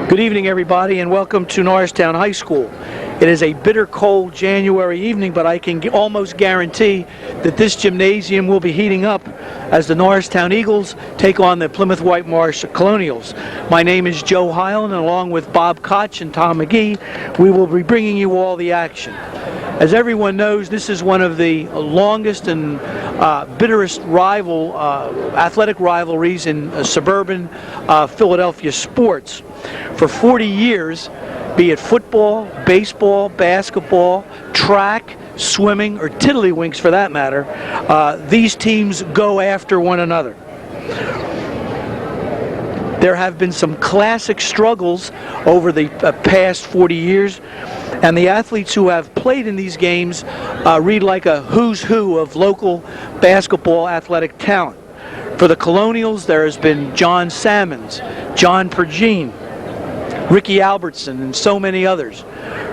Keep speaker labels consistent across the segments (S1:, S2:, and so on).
S1: Good evening, everybody, and welcome to Norristown High School. It is a bitter cold January evening, but I can almost guarantee that this gymnasium will be heating up as the Norristown Eagles take on the Plymouth Whitmarsh Colonials. My name is Joe Hyland, and along with Bob Koch and Tom McGee, we will be bringing you all the action. As everyone knows, this is one of the longest and bitterest athletic rivalries in suburban Philadelphia sports. For 40 years, be it football, baseball, basketball, track, swimming, or tiddlywinks for that matter, these teams go after one another. There have been some classic struggles over the past 40 years, and the athletes who have played in these games read like a who's who of local basketball athletic talent. For the Colonials, there has been John Sammons, John Pergine, Ricky Albertson, and so many others.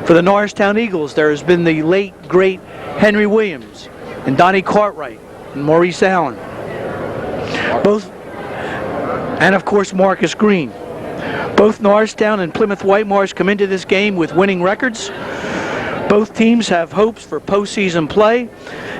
S1: For the Norristown Eagles, there has been the late, great Henry Williams, and Donnie Cartwright, and Maurice Allen. And of course Marcus Green. Both Norristown and Plymouth Whitmarsh come into this game with winning records. Both teams have hopes for postseason play,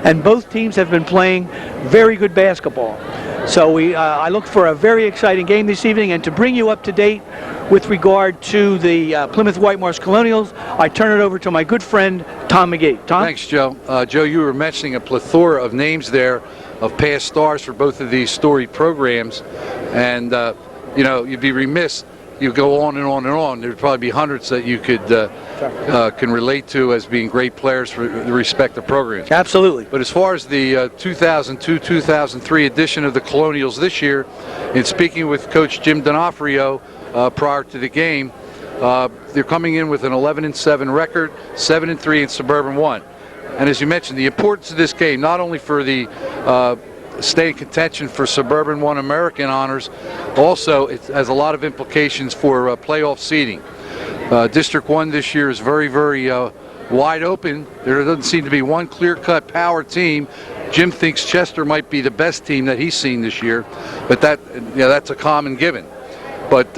S1: and both teams have been playing very good basketball. So I look for a very exciting game this evening, and to bring you up to date with regard to the Plymouth Whitmarsh Colonials, I turn it over to my good friend Tom McGee. Tom?
S2: Thanks, Joe. Joe, you were mentioning a plethora of names there of past stars for both of these storied programs, and you know, you'd be remiss. You go on and on and on. There'd probably be hundreds that you could can relate to as being great players for the respective programs.
S1: Absolutely.
S2: But as far as the 2002-2003 edition of the Colonials this year, in speaking with Coach Jim D'Onofrio prior to the game, they're coming in with an 11-7 record, 7-3 in Suburban 1. And as you mentioned, the importance of this game, not only for the stay in contention for Suburban 1 American honors, also it has a lot of implications for playoff seeding. District 1 this year is very, very wide open. There doesn't seem to be one clear-cut power team. Jim thinks Chester might be the best team that he's seen this year, but that's a common given. But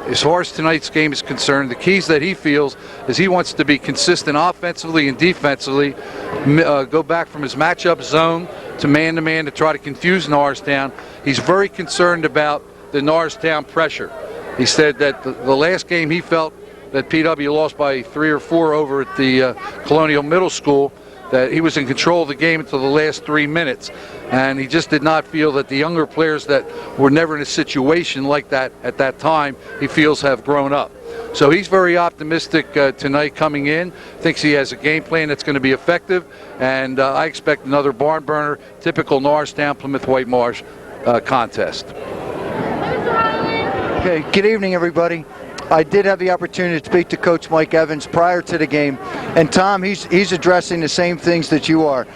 S2: as far as tonight's game is concerned, the keys that he feels is he wants to be consistent offensively and defensively, go back from his matchup zone to man-to-man to try to confuse Norristown. He's very concerned about the Norristown pressure. He said that the last game he felt that PW lost by 3 or 4 over at the Colonial Middle School, that he was in control of the game until the last 3 minutes. And he just did not feel that the younger players that were never in a situation like that at that time, he feels have grown up. So he's very optimistic tonight coming in, thinks he has a game plan that's going to be effective, and I expect another barn burner, typical Norristown Plymouth Whitmarsh contest.
S3: Okay, good evening, everybody. I did have the opportunity to speak to Coach Mike Evans prior to the game, and Tom, he's addressing the same things that you are.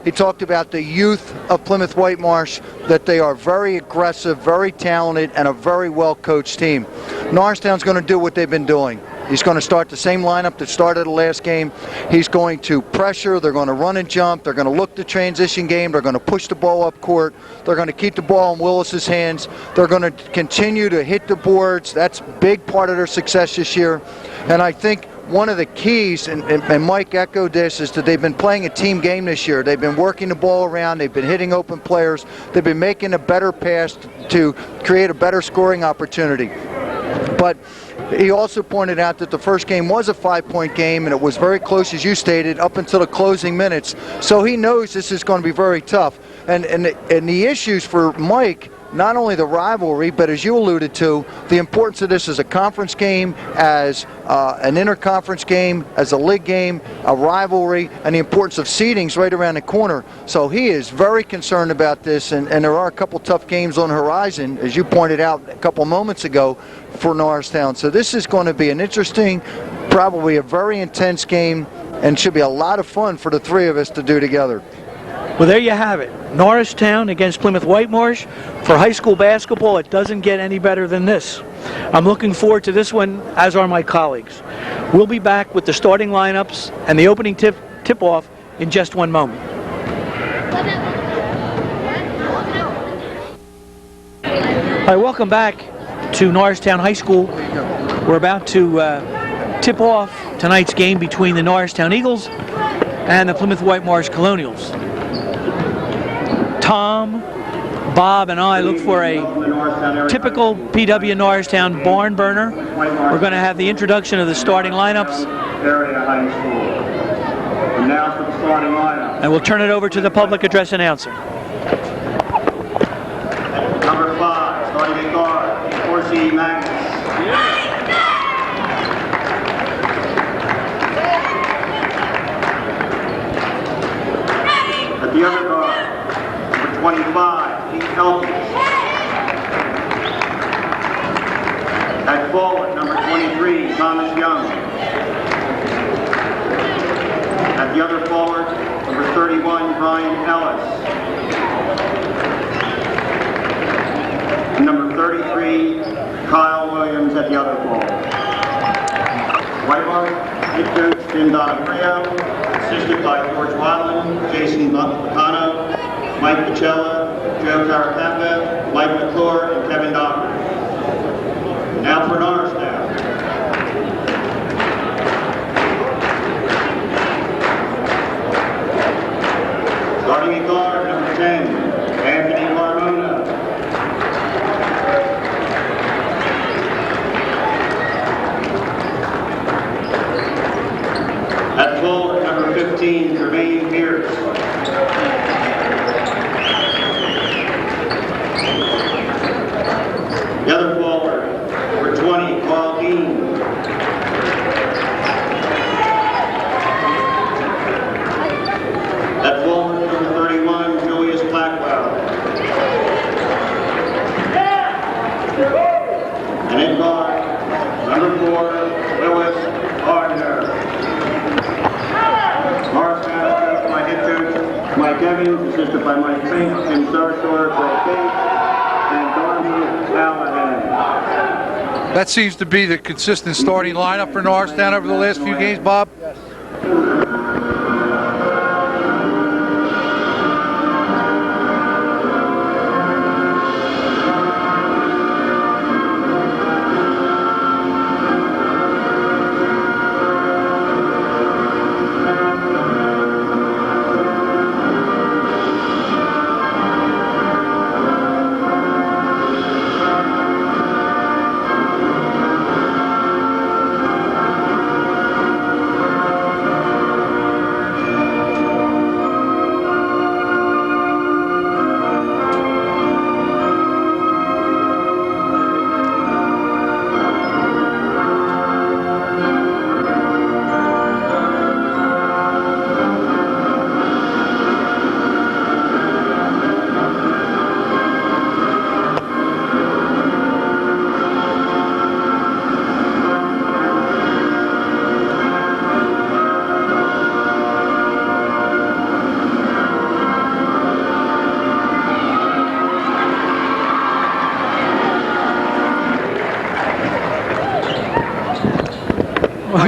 S3: He talked about the youth of Plymouth Whitmarsh, that they are very aggressive, very talented, and a very well-coached team. Norristown's going to do what they've been doing. He's going to start the same lineup that started the last game. He's going to pressure. They're going to run and jump. They're going to look the transition game. They're going to push the ball up court. They're going to keep the ball in Willis's hands. They're going to continue to hit the boards. That's a big part of their success this year. And I think one of the keys, and Mike echoed this, is that they've been playing a team game this year. They've been working the ball around. They've been hitting open players. They've been making a better pass to create a better scoring opportunity. But he also pointed out that the first game was a 5-point game, and it was very close, as you stated, up until the closing minutes. So he knows this is going to be very tough. And the issues for Mike, not only the rivalry, but as you alluded to, the importance of this as a conference game, as an interconference game, as a league game, a rivalry, and the importance of seedings right around the corner. So he is very concerned about this, and there are a couple tough games on the horizon, as you pointed out a couple moments ago, for Norristown. So this is going to be an interesting, probably a very intense game, and should be a lot of fun for the three of us to do together.
S1: Well, there you have it. Norristown against Plymouth Whitmarsh. For high school basketball, it doesn't get any better than this. I'm looking forward to this one, as are my colleagues. We'll be back with the starting lineups and the opening tip-off in just one moment. All right, welcome back to Norristown High School. We're about to tip off tonight's game between the Norristown Eagles and the Plymouth Whitmarsh Colonials. Tom, Bob, and I look for a typical PW Norristown barn burner. We're going to have the introduction of the starting lineups.
S4: Area High School. And now for the starting lineup.
S1: And we'll turn it over to the public address announcer.
S4: Number 5, starting at guard, Horsey Magnus. At the other guard, number 25, Pete Elkins. At forward, number 23, Thomas Young. At the other forward, number 31, Brian Ellis. And number 33, Kyle Williams at the other forward. Whitmarsh, head coach Jim Donofrio, assisted by George Wadlin, Jason Bacano, Mike Pacella, Joe Caracappa, Mike McClure, and Kevin Docker. Now for Norristown. Starting at guard, number 10, Anthony Carmona. At forward, number 15, Jermaine Pierce. The other forward, number 20, Carl Dean. At forward, number 31, Julius Blackwell. And in guard, number 4, Lewis Gardner. Norristown, coached by head coach Mike Evans, assisted by Mike Fink, Tim Sarshore, Greg Bates, and Darby Callahan.
S2: That seems to be the consistent starting lineup for Norristown over the last few games, Bob.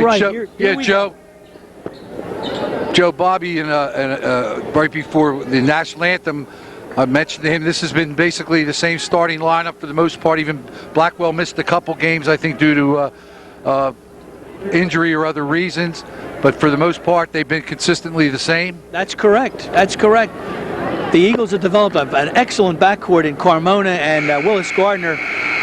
S1: Right,
S2: Joe,
S1: here we go.
S2: Joe, Bobby, and right before the national anthem, I mentioned to him this has been basically the same starting lineup for the most part. Even Blackwell missed a couple games, I think, due to injury or other reasons. But for the most part, they've been consistently the same.
S1: That's correct. That's correct. The Eagles have developed an excellent backcourt in Carmona and Willis Gardner.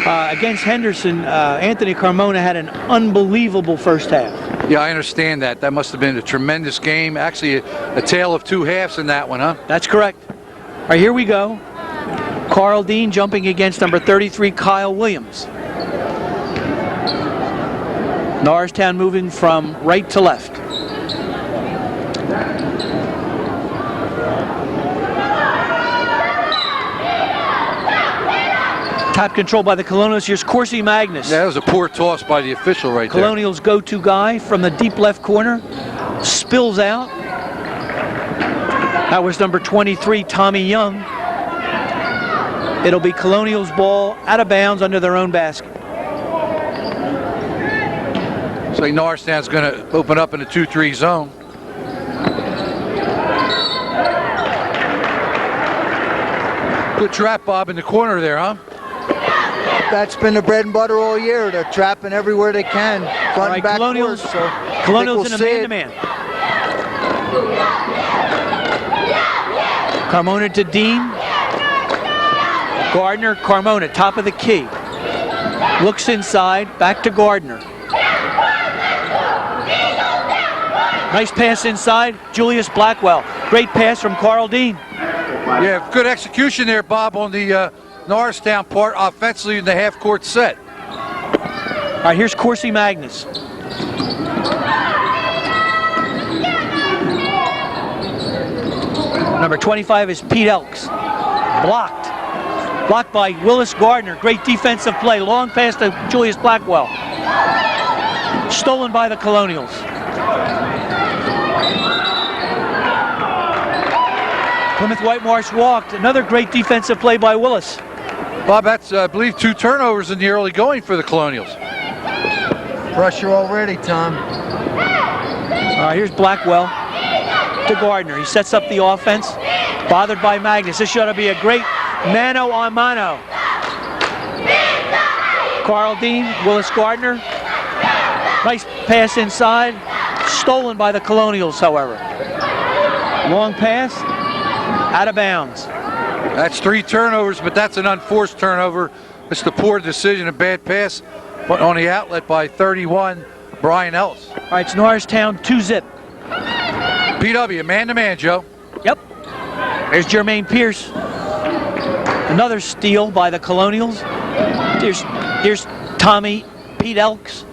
S1: Against Henderson, Anthony Carmona had an unbelievable first half.
S2: Yeah, I understand that. That must have been a tremendous game. Actually, a tale of two halves in that one, huh?
S1: That's correct. All right, here we go. Carl Dean jumping against number 33, Kyle Williams. Norristown moving from right to left. Top control by the Colonials. Here's Corsi Magnus.
S2: Yeah, that was a poor toss by the official right there.
S1: Colonials go-to guy from the deep left corner. Spills out. That was number 23, Tommy Young. It'll be Colonials ball out of bounds under their own basket.
S2: So Norristown's going to open up in a 2-3 zone. Good trap, Bob, in the corner there, huh?
S3: That's been the bread and butter all year. They're trapping everywhere they can, front
S1: All right,
S3: and back
S1: Colonials,
S3: court, so
S1: Colonials in a
S3: I think we'll see it.
S1: man-to-man. Carmona to Dean. Gardner, Carmona, top of the key. Looks inside, back to Gardner. Nice pass inside, Julius Blackwell. Great pass from Carl Dean.
S2: Yeah, good execution there, Bob, on the Norristown part offensively in the half-court set.
S1: All right, here's Corsi Magnus. Number 25 is Pete Elks. Blocked. Blocked by Willis Gardner. Great defensive play. Long pass to Julius Blackwell. Stolen by the Colonials. Plymouth Whitmarsh walked. Another great defensive play by Willis.
S2: Bob, that's, I believe, 2 turnovers in the early going for the Colonials.
S3: Pressure already, Tom.
S1: All right, here's Blackwell to Gardner. He sets up the offense. Bothered by Magnus. This ought to be a great mano a mano. Carl Dean, Willis Gardner. Nice pass inside. Stolen by the Colonials, however. Long pass. Out of bounds.
S2: That's 3 turnovers, but that's an unforced turnover. It's the poor decision, a bad pass on the outlet by 31, Brian Ellis.
S1: All right, it's Norristown 2-zip.
S2: PW, man-to-man, Joe.
S1: Yep. There's Jermaine Pierce. Another steal by the Colonials. Here's Tommy Pete Elks.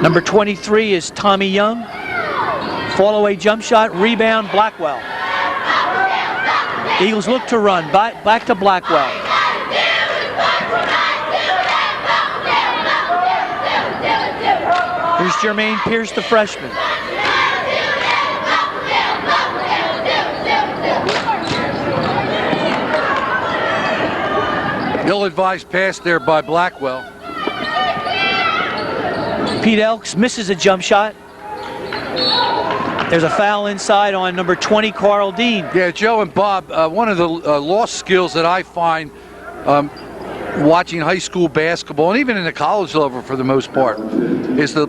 S1: Number 23 is Tommy Young. Fall away jump shot, rebound, Blackwell. Eagles look to run, back to Blackwell. Here's Jermaine Pierce, the freshman.
S2: Ill-advised pass there by Blackwell.
S1: Pete Elks misses a jump shot. There's a foul inside on number 20, Carl Dean.
S2: Yeah, Joe and Bob, one of the lost skills that I find watching high school basketball, and even in the college level for the most part, is the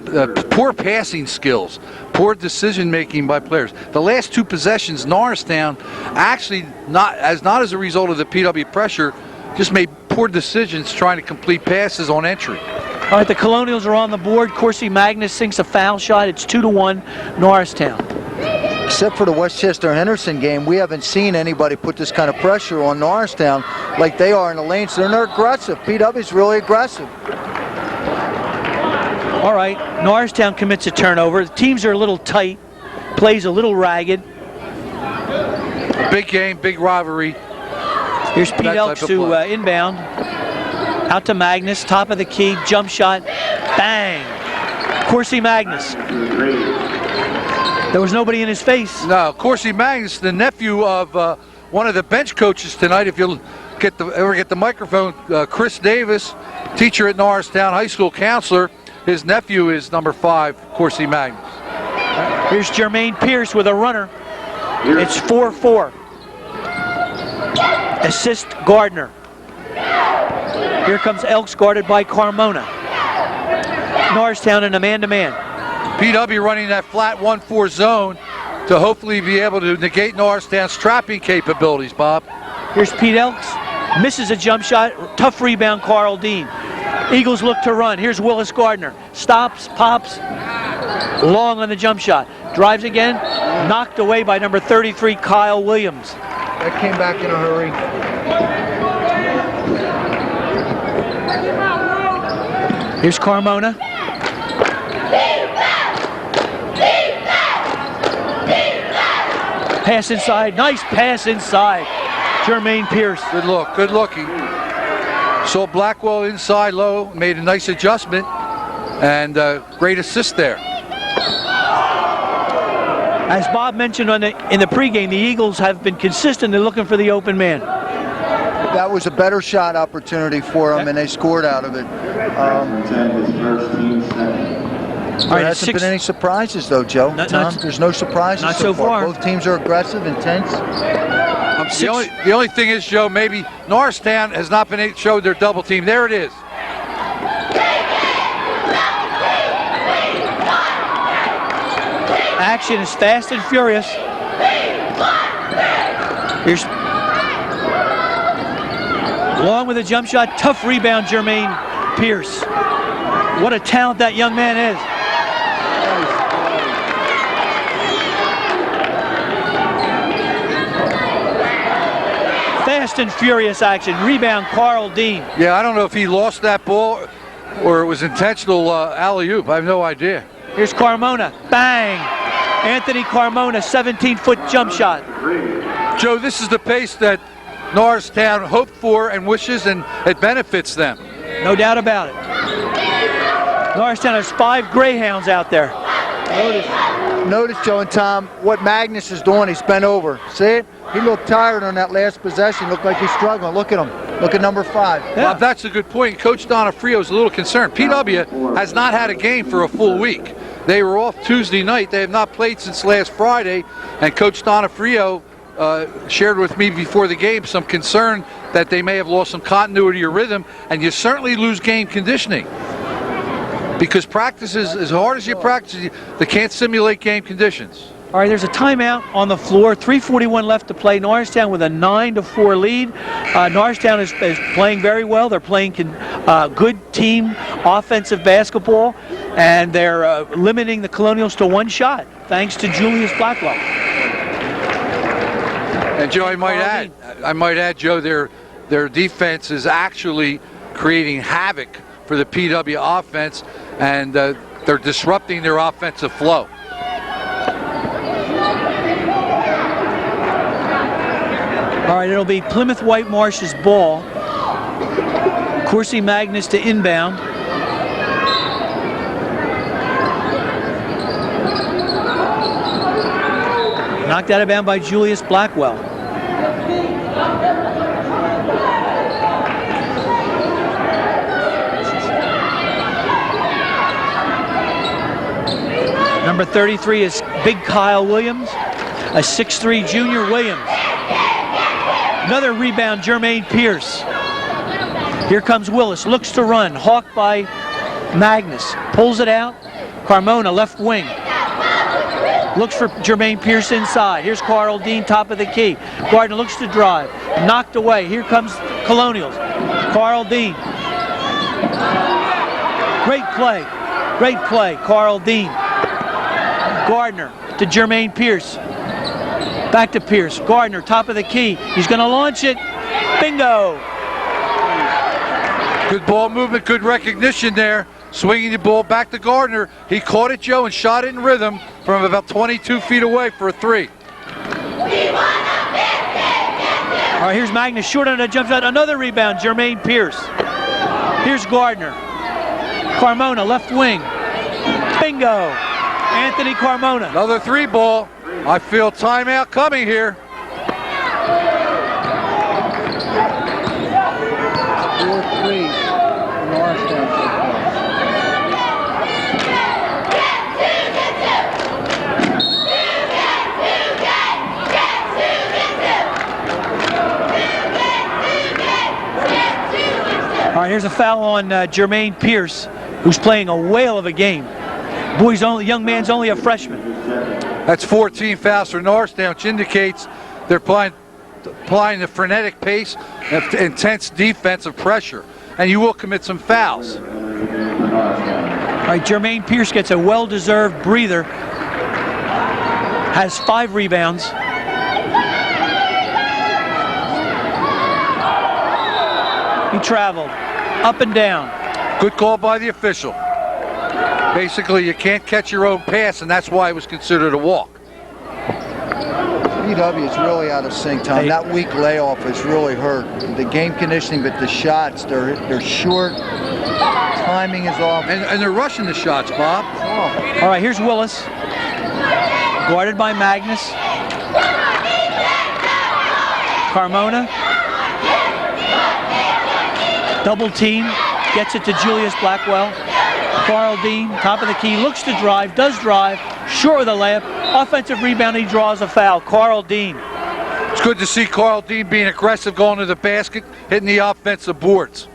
S2: poor passing skills, poor decision-making by players. The last 2 possessions, Norristown actually, not as a result of the PW pressure, just made poor decisions trying to complete passes on entry.
S1: All right, the Colonials are on the board. Corsi Magnus sinks a foul shot. It's 2-1 Norristown.
S3: Except for the Westchester-Henderson game, we haven't seen anybody put this kind of pressure on Norristown like they are in the lanes. They're aggressive. PW's really aggressive.
S1: All right, Norristown commits a turnover. The teams are a little tight, plays a little ragged.
S2: Big game, big rivalry.
S1: Here's Pete Elks to inbound. Out to Magnus, top of the key, jump shot, bang. Corsi Magnus. There was nobody in his face.
S2: No, Corsi Magnus, the nephew of one of the bench coaches tonight. If you'll ever get the microphone, Chris Davis, teacher at Norristown High School, counselor. His nephew is number 5, Corsi Magnus.
S1: Here's Jermaine Pierce with a runner. It's 4-4. Assist Gardner. Here comes Elks, guarded by Carmona. Norristown in a man-to-man.
S2: PW running that flat 1-4 zone to hopefully be able to negate Norristown's trapping capabilities, Bob.
S1: Here's Pete Elks. Misses a jump shot. Tough rebound, Carl Dean. Eagles look to run. Here's Willis Gardner. Stops, pops. Long on the jump shot. Drives again. Knocked away by number 33, Kyle Williams.
S3: That came back in a hurry.
S1: Here's Carmona. Pass inside. Nice pass inside. Jermaine Pierce.
S2: Good look, good looking. Saw Blackwell inside low, made a nice adjustment, and great assist there.
S1: As Bob mentioned in the pregame, the Eagles have been consistently looking for the open man.
S3: That was a better shot opportunity for them, and they scored out of it. There hasn't been any surprises, though, Joe. Tom, there's no surprises
S1: not so far.
S3: Both teams are aggressive, intense.
S2: The only thing is, Joe, maybe Norristown has not been showed their double team. There it is.
S1: action is fast and furious. Here's along with a jump shot, tough rebound, Jermaine Pierce. What a talent that young man is. Fast and furious action. Rebound, Carl Dean.
S2: Yeah, I don't know if he lost that ball or it was intentional alley-oop. I have no idea.
S1: Here's Carmona. Bang! Anthony Carmona, 17-foot jump shot.
S2: Joe, this is the pace that Norristown hoped for and wishes, and it benefits them.
S1: No doubt about it. Norristown has 5 Greyhounds out there.
S3: Notice, Joe and Tom, what Magnus is doing. He's bent over. See it? He looked tired on that last possession. Looked like he's struggling. Look at him. Look at number 5.
S1: Yeah.
S2: Well, that's a good point. Coach Donofrio is a little concerned. PW has not had a game for a full week. They were off Tuesday night. They have not played since last Friday, and Coach Donofrio shared with me before the game some concern that they may have lost some continuity or rhythm, and you certainly lose game conditioning. Because practice is, as hard as you practice, they can't simulate game conditions.
S1: All right, there's a timeout on the floor. 3:41 left to play. Norristown with a 9-4 lead. Norristown is playing very well. They're playing good team offensive basketball, and they're limiting the Colonials to 1 shot, thanks to Julius Blackwell.
S2: And Joe, I might add, Joe, their defense is actually creating havoc for the PW offense, and they're disrupting their offensive flow.
S1: All right, it'll be Plymouth Whitmarsh's ball. Corsi Magnus to inbound. Knocked out of bounds by Julius Blackwell. Number 33 is Big Kyle Williams, a 6'3" junior Williams. Another rebound, Jermaine Pierce. Here comes Willis, looks to run, hawked by Magnus, pulls it out. Carmona, left wing. Looks for Jermaine Pierce inside. Here's Carl Dean, top of the key. Gardner looks to drive, knocked away. Here comes Colonials. Carl Dean. Great play, Carl Dean. Gardner to Jermaine Pierce. Back to Pierce. Gardner, top of the key. He's going to launch it. Bingo!
S2: Good ball movement, good recognition there. Swinging the ball back to Gardner. He caught it, Joe, and shot it in rhythm from about 22 feet away for a 3.
S1: All right, here's Magnus short on a jump shot. Another rebound, Jermaine Pierce. Here's Gardner. Carmona, left wing. Bingo! Anthony Carmona.
S2: Another 3 ball. I feel timeout coming here.
S3: 4-3. Norristown.
S1: All right, here's a foul on Jermaine Pierce, who's playing a whale of a game. Boy, young man's only a freshman.
S2: That's 14 fouls for Norristown, which indicates they're applying the frenetic pace of intense defensive pressure, and you will commit some fouls.
S1: All right, Jermaine Pierce gets a well-deserved breather. Has 5 rebounds. He traveled up and down.
S2: Good call by the official. Basically, you can't catch your own pass, and that's why it was considered a walk.
S3: PW is really out of sync, Tom.
S1: Hey.
S3: That weak layoff has really hurt. The game conditioning, but the shots, they're short. Timing is off.
S2: And they're rushing the shots, Bob.
S1: All right, here's Willis. Guarded by Magnus. Carmona. Double team. Gets it to Julius Blackwell. Carl Dean, top of the key, looks to drive, does drive, short with a layup. Offensive rebound, he draws a foul. Carl Dean.
S2: It's good to see Carl Dean being aggressive, going to the basket, hitting the offensive boards.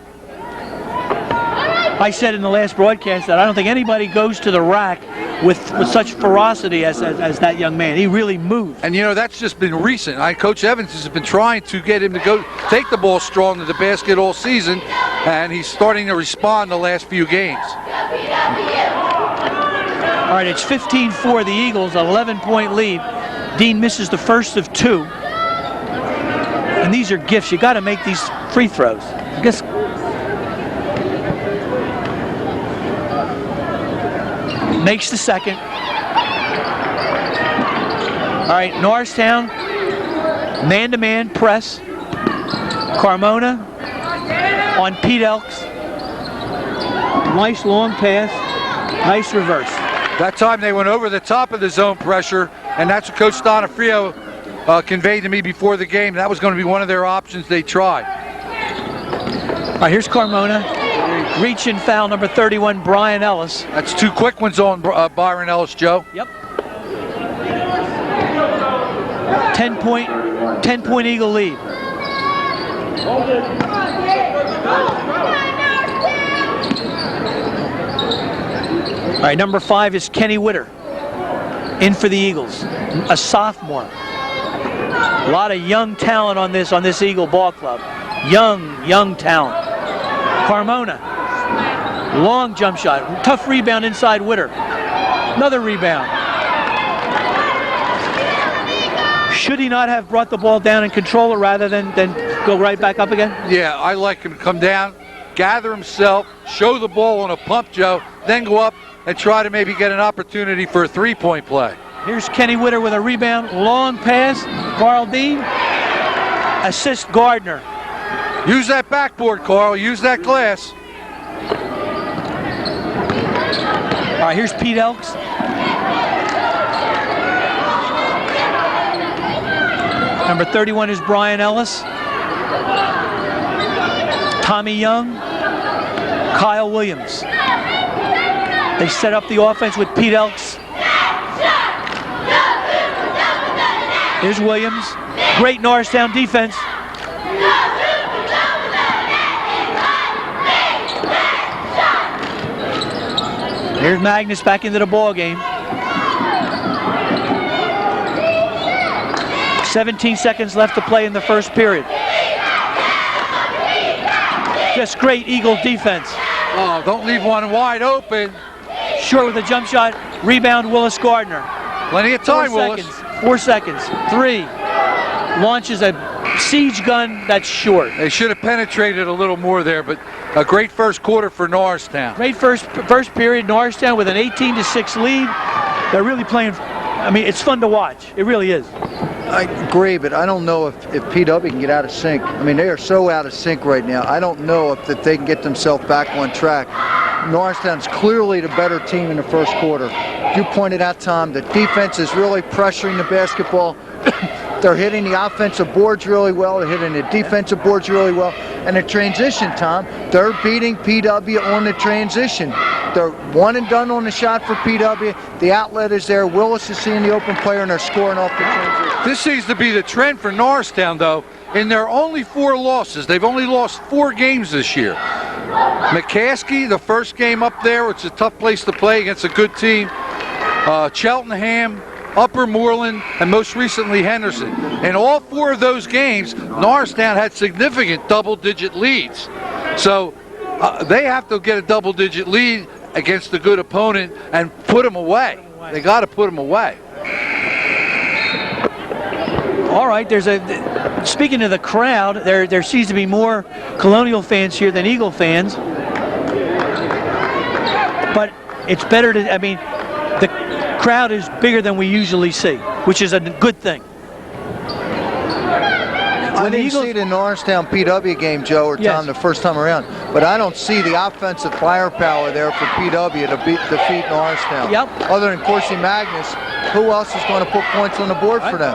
S1: I said in the last broadcast that I don't think anybody goes to the rack with such ferocity as that young man. He really moved.
S2: And, you know, that's just been recent. Coach Evans has been trying to get him to go take the ball strong to the basket all season, and he's starting to respond the last few games.
S1: All right, it's 15-4 the Eagles, an 11-point lead. Dean misses the first of 2. And these are gifts. You got to make these free throws. I guess. Makes the second. All right, Norristown, man-to-man press. Carmona on Pete Elks. Nice long pass. Nice reverse.
S2: That time they went over the top of the zone pressure, and that's what Coach Donofrio conveyed to me before the game. That was going to be one of their options they tried.
S1: All right, here's Carmona. Reach and foul, number 31, Brian Ellis.
S2: That's 2 quick ones on Byron Ellis, Joe.
S1: Yep. 10-point Eagle lead. All right, number 5 is Kenny Witter, in for the Eagles, a sophomore. A lot of young talent on this Eagle ball club. Young talent. Carmona, long jump shot, tough rebound inside Witter. Another rebound. Should he not have brought the ball down and control it rather than go right back up again?
S2: Yeah, I like him to come down, gather himself, show the ball on a pump, Joe, then go up and try to maybe get an opportunity for a 3-point play.
S1: Here's Kenny Witter with a rebound, long pass. Carl Dean, assist Gardner.
S2: Use that backboard, Carl. Use that glass.
S1: All right, here's Pete Elks. Number 31 is Brian Ellis. Tommy Young. Kyle Williams. They set up the offense with Pete Elks. Here's Williams. Great Norristown defense. Here's Magnus back into the ball game. 17 seconds left to play in the first period. Just great Eagle defense.
S2: Oh, don't leave one wide open.
S1: Short with a jump shot. Rebound, Willis Gardner.
S2: Plenty of time,
S1: 4
S2: Willis.
S1: seconds. 4 seconds. 3. Launches a siege gun that's short.
S2: They should have penetrated a little more there, but a great first quarter for Norristown.
S1: Great first period. Norristown with an 18-6 lead. They're really playing. I mean, it's fun to watch. It really is.
S3: I agree, but I don't know if PW can get out of sync. I mean, they are so out of sync right now. I don't know if that they can get themselves back on track. Norristown's clearly the better team in the first quarter. You pointed out, Tom, the defense is really pressuring the basketball. They're hitting the offensive boards really well. They're hitting the defensive boards really well. And the transition, Tom, they're beating PW on the transition. They're one and done on the shot for PW. The outlet is there. Willis is seeing the open player, and they're scoring off the transition.
S2: This seems to be the trend for Norristown, though. In their only 4 losses, they've only lost 4 games this year. McCaskey, the first game up there, which is a tough place to play against a good team. Cheltenham, Upper Moreland, and most recently Henderson. In all 4 of those games, Norristown had significant double-digit leads. So they have to get a double-digit lead against a good opponent and put them away. They got to put them away.
S1: All right, speaking of the crowd, there seems to be more Colonial fans here than Eagle fans. But it's better to, I mean, the crowd is bigger than we usually see, which is a good thing.
S3: I didn't see the Norristown PW game, Joe, or Tom,
S1: Yes.
S3: the first time around, but I don't see the offensive firepower there for PW to defeat Norristown.
S1: Yep.
S3: Other than Corsi Magnus, who else is going to put points on the board for them?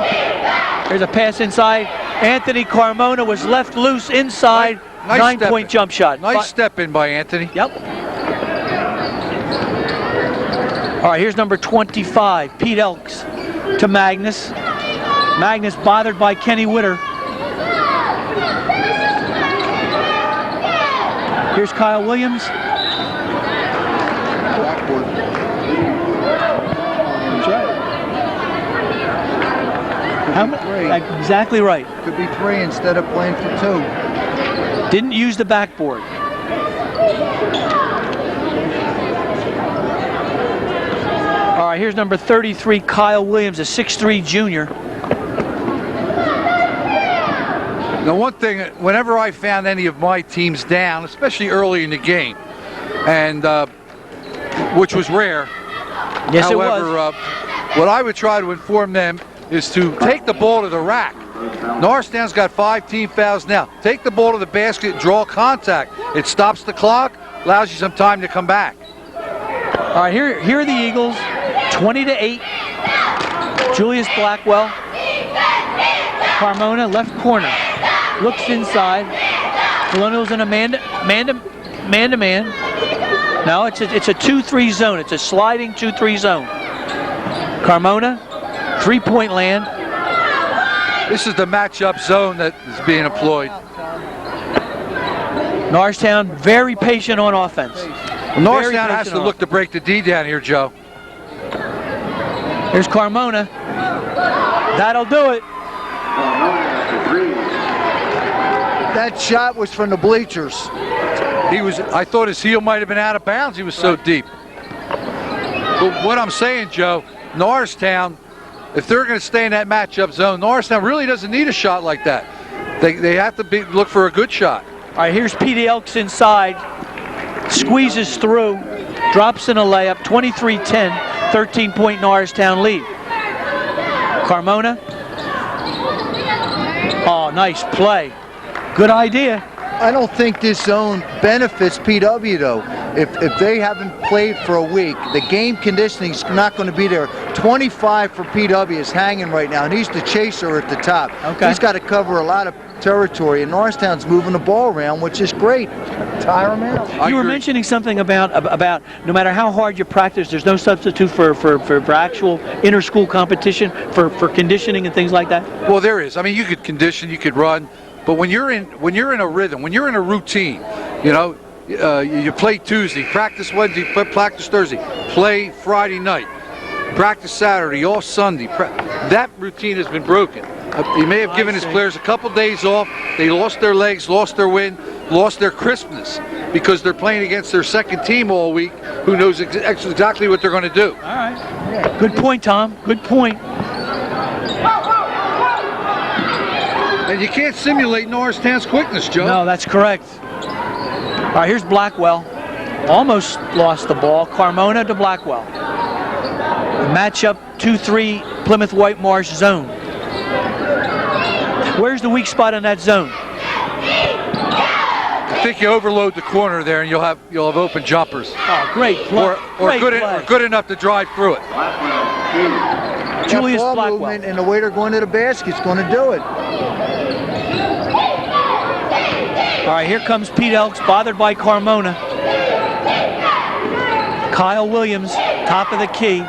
S1: There's a pass inside. Anthony Carmona was left loose inside.
S2: Nice
S1: 9-point jump shot.
S2: Nice step in by Anthony.
S1: Yep. All right, here's number 25, Pete Elks to Magnus. Magnus bothered by Kenny Witter. Here's Kyle Williams.
S3: be 3.
S1: Exactly right.
S3: Could be 3 instead of playing for 2.
S1: Didn't use the backboard. All right, here's number 33, Kyle Williams, a 6'3" junior.
S2: Now, one thing, whenever I found any of my teams down, especially early in the game, and which was rare.
S1: Yes,
S2: however,
S1: it was.
S2: What I would try to inform them is to take the ball to the rack. Norristown's got 5 team fouls now. Take the ball to the basket, draw contact. It stops the clock, allows you some time to come back.
S1: All right, here are the Eagles, 20-8. Julius Blackwell. Carmona, left corner. Looks inside. Colonials in a man-to-man. No, it's a 2-3 zone. It's a sliding 2-3 zone. Carmona, 3-point land.
S2: This is the matchup zone that is being employed.
S1: Norristown very patient on offense.
S2: Norristown has to look to break the D down here, Joe.
S1: Here's Carmona. That'll do it.
S3: That shot was from the bleachers.
S2: I thought his heel might have been out of bounds. He was so deep. But what I'm saying, Joe, Norristown, if they're going to stay in that matchup zone, Norristown really doesn't need a shot like that. They have to look for a good shot.
S1: All right, here's Pete Elks inside. Squeezes through. Drops in a layup. 23-10. 13-point Norristown lead. Carmona. Oh, nice play. Good idea.
S3: I don't think this zone benefits PW though. If they haven't played for a week, the game conditioning is not going to be there. 25 for PW is hanging right now, and he's the chaser at the top.
S1: Okay.
S3: He's got to cover a lot of territory, and Norristown's moving the ball around, which is great. Tire him out.
S1: You were mentioning something about no matter how hard you practice, there's no substitute for actual inter-school competition, for conditioning and things like that?
S2: Well, there is. I mean, you could condition, you could run, but when you're in a rhythm, when you're in a routine, you play Tuesday, practice Wednesday, practice Thursday, play Friday night, practice Saturday, off Sunday. That routine has been broken. He may have given his players a couple days off. They lost their legs, lost their wind, lost their crispness because they're playing against their second team all week who knows exactly what they're going to do.
S1: All right. Good point, Tom. Good point.
S2: And you can't simulate Norristown's quickness, Joe.
S1: No, that's correct. All right, here's Blackwell. Almost lost the ball. Carmona to Blackwell. Matchup 2-3 Plymouth Whitmarsh zone. Where's the weak spot in that zone?
S2: I think you overload the corner there, and you'll have open jumpers.
S1: Oh, great play.
S2: Or good enough to drive through it.
S1: Julius
S3: ball
S1: Blackwell.
S3: movement and the way they're going to the basket's going to do it.
S1: All right, here comes Pete Elks, bothered by Carmona. Kyle Williams, top of the key.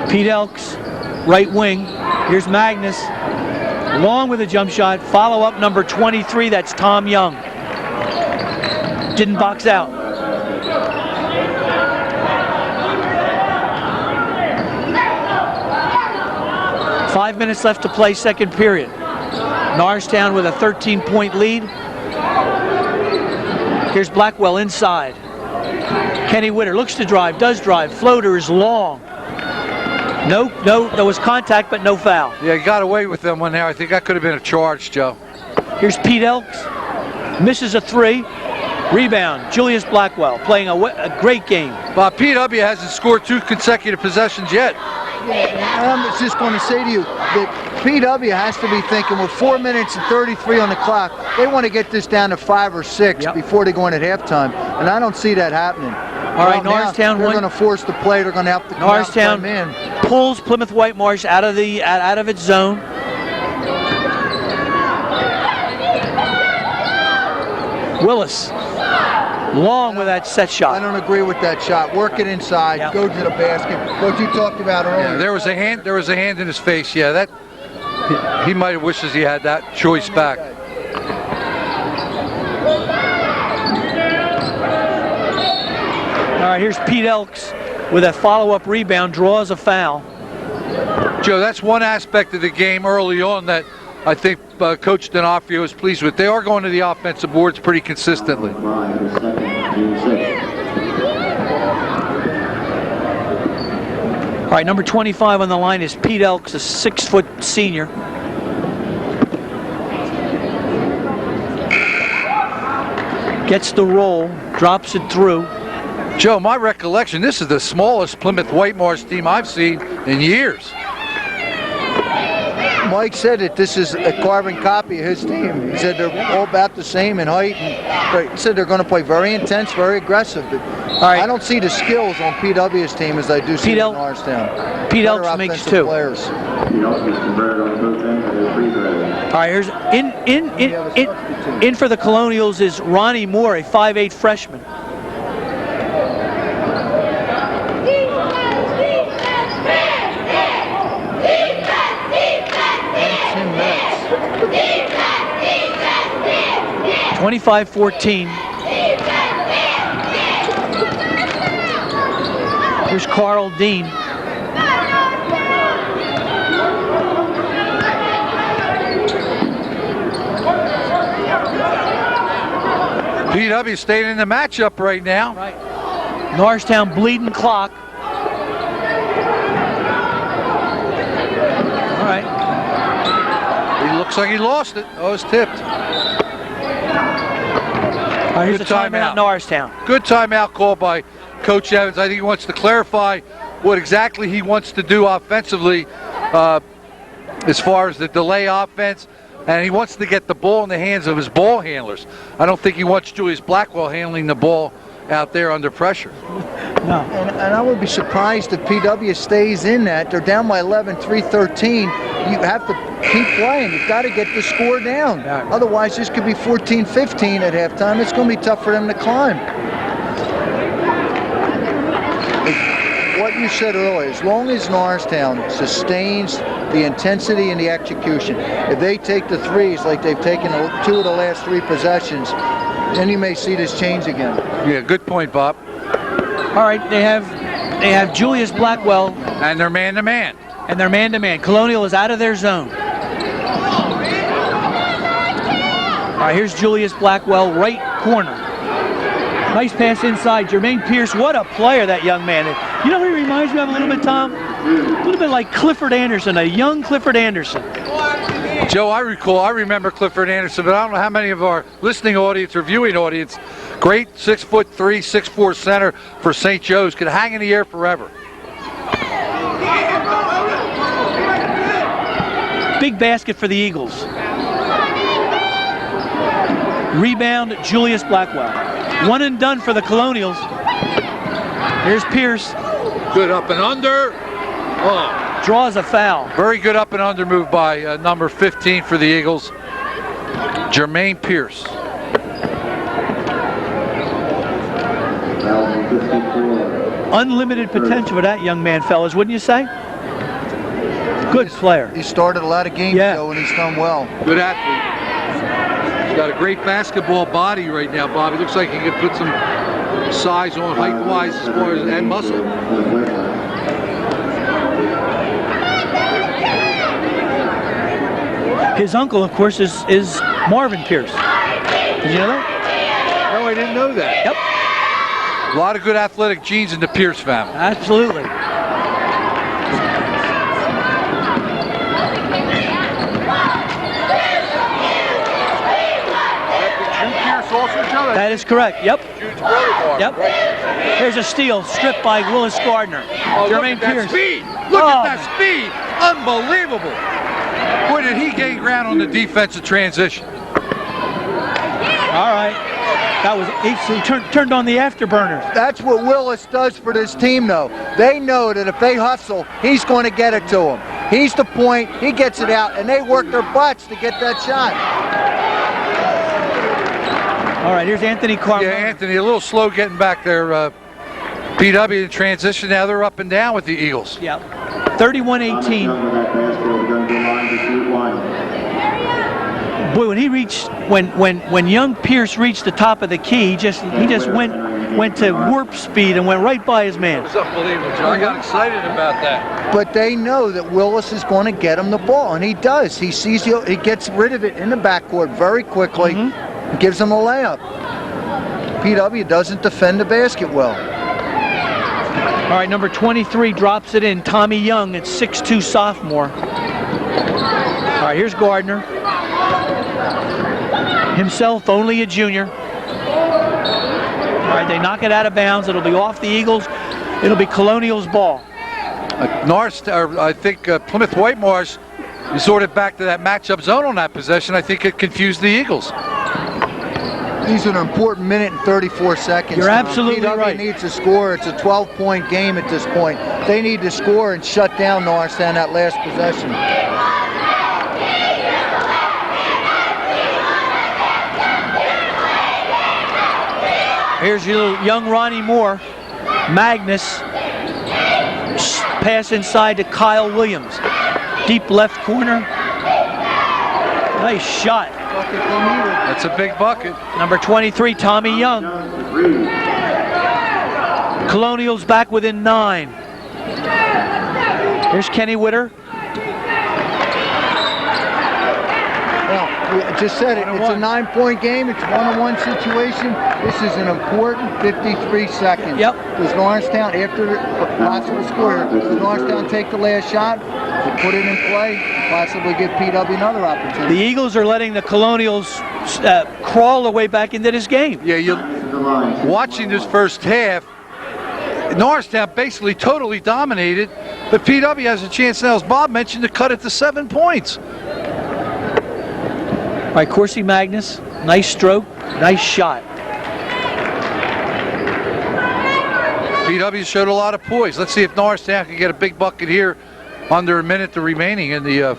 S1: Pete Elks, right wing. Here's Magnus, long with a jump shot. Follow up number 23, that's Tom Young. Didn't box out. Five minutes left to play, second period. Norristown with a 13-point lead. Here's Blackwell inside. Kenny Witter looks to drive, does drive. Floater is long. No, there was contact, but no foul.
S2: Yeah, he got away with them one there. I think that could have been a charge, Joe.
S1: Here's Pete Elks. Misses a three. Rebound, Julius Blackwell playing a great game.
S2: Well, PW hasn't scored 2 consecutive possessions yet.
S3: I'm just going to say to you that PW has to be thinking with 4 minutes and 33 on the clock, they want to get this down to 5 or 6 before they go in at halftime, and I don't see that happening.
S1: All right, Norristown.
S3: They're going to force the play. They're going to have to come
S1: Norristown
S3: out and play man.
S1: Pulls Plymouth Whitmarsh out of its zone. Willis, long with that set shot.
S3: I don't agree with that shot. Work it inside.
S1: Yep.
S3: Go to the basket. What you talked about earlier.
S2: Yeah, there was a hand in his face. Yeah, that he might have wishes he had that choice back.
S1: All right, here's Pete Elks with a follow-up rebound, draws a foul.
S2: Joe, that's one aspect of the game early on that I think Coach D'Onofrio is pleased with. They are going to the offensive boards pretty consistently.
S1: All right, number 25 on the line is Pete Elks, a 6-foot senior. Gets the roll, drops it through.
S2: Joe, my recollection, this is the smallest Plymouth Whitmarsh team I've seen in years.
S3: Mike said that this is a carbon copy of his team. He said they're all about the same in height, and he said they're going to play very intense, very aggressive. But
S1: right.
S3: I don't see the skills on PW's team as I do see in Norristown.
S1: Pete Elks makes 2.
S3: Players.
S1: All right, here's in for the Colonials is Ronnie Moore, a 5'8" freshman.
S3: Tim Metz.
S1: 25-14. Here's Carl Dean.
S2: PW staying in the matchup right now.
S1: Right. Norristown bleeding clock. All right.
S2: He looks like he lost it. Oh, it's tipped.
S1: All right, here's the timeout, Norristown.
S2: Good timeout call by Coach Evans. I think he wants to clarify what exactly he wants to do offensively as far as the delay offense. And he wants to get the ball in the hands of his ball handlers. I don't think he wants Julius Blackwell handling the ball out there under pressure.
S1: No.
S3: And I would be surprised if PW stays in that. They're down by 11, 3-13. You have to keep playing. You've got to get the score down.
S1: Yeah.
S3: Otherwise, this could be 14-15 at halftime. It's going to be tough for them to climb. What you said earlier, as long as Norristown sustains the intensity and the execution, if they take the threes like they've taken 2 of the last 3 possessions, then you may see this change again.
S2: Yeah, good point, Bob.
S1: All right, they have Julius Blackwell.
S2: And they're man-to-man.
S1: And they're man-to-man. Colonial is out of their zone. All right, here's Julius Blackwell, right corner. Nice pass inside. Jermaine Pierce, what a player that young man is. You know who he reminds me of a little bit, Tom? A little bit like Clifford Anderson, a young Clifford Anderson.
S2: Joe, I remember Clifford Anderson, but I don't know how many of our listening audience or viewing audience, great 6'3", 6'4" center for St. Joe's, could hang in the air forever.
S1: Big basket for the Eagles. Rebound, Julius Blackwell. 1 and done for the Colonials. Here's Pierce.
S2: Good up and under. Oh.
S1: Draws a foul.
S2: Very good up and under move by number 15 for the Eagles, Jermaine Pierce.
S1: Unlimited potential for that young man, fellas, wouldn't you say? Good player.
S3: He started a lot of games, though, and he's done well.
S2: Good athlete. He's got a great basketball body right now, Bob. He looks like he could put some size on height-wise as far as and muscle.
S1: His uncle, of course, is Marvin Pierce. Did you know that?
S2: No, I didn't know that.
S1: Yep.
S2: A lot of good athletic genes in the Pierce family.
S1: Absolutely. That is correct. Yep.
S2: Jude's brother.
S1: Yep.
S2: Right.
S1: There's a steal, stripped by Willis Gardner.
S2: Oh,
S1: Jermaine
S2: look at
S1: Pierce.
S2: that speed. Look at that speed. Unbelievable. Boy, did he gain ground on the defensive transition.
S1: All right. That was he turned on the afterburners.
S3: That's what Willis does for this team, though. They know that if they hustle, he's going to get it to them. He's the point. He gets it out, and they work their butts to get that shot.
S1: All right, here's Anthony Carmona.
S2: Yeah, Anthony, a little slow getting back there. PW in transition. Now they're up and down with the Eagles.
S1: Yep. 31-18. Boy, when he reached, when young Pierce reached the top of the key, he just went went to warp speed and went right by his man.
S2: It's unbelievable, Joe. I got excited about that.
S3: But they know that Willis is going to get him the ball, and he does. He sees he gets rid of it in the backcourt very quickly, and gives him a layup. PW doesn't defend the basket well.
S1: All right, number 23 drops it in. Tommy Young, at 6'2" sophomore. All right, here's Gardner. Himself only a junior. All right, they knock it out of bounds. It'll be off the Eagles. It'll be Colonial's ball.
S2: Norristown, I think Plymouth Whitmarsh resorted back to that matchup zone on that possession. I think it confused the Eagles.
S3: These are an important minute and 34 seconds.
S1: You're absolutely
S3: PW
S1: right.
S3: Needs to score. It's a 12-point game at this point. They need to score and shut down Norristown that last possession.
S1: Here's your young Ronnie Moore. Magnus. Pass inside to Kyle Williams. Deep left corner. Nice shot.
S2: That's a big bucket.
S1: Number 23, Tommy Young. Colonials back within 9. Here's Kenny Witter.
S3: Well, I just said it. It's a 9-point game. It's a 1-on-1 situation. This is an important 53 seconds.
S1: Yep.
S3: Does Norristown, after the possible score, does Norristown take the last shot, put it in play, and possibly give PW another opportunity?
S1: The Eagles are letting the Colonials crawl their way back into this game.
S2: Yeah, you're watching this first half. Norristown basically totally dominated, but PW has a chance now, as Bob mentioned, to cut it to 7 points.
S1: All right, Corsi Magnus, nice stroke, nice shot.
S2: PW showed a lot of poise. Let's see if Norristown can get a big bucket here under a minute remaining in the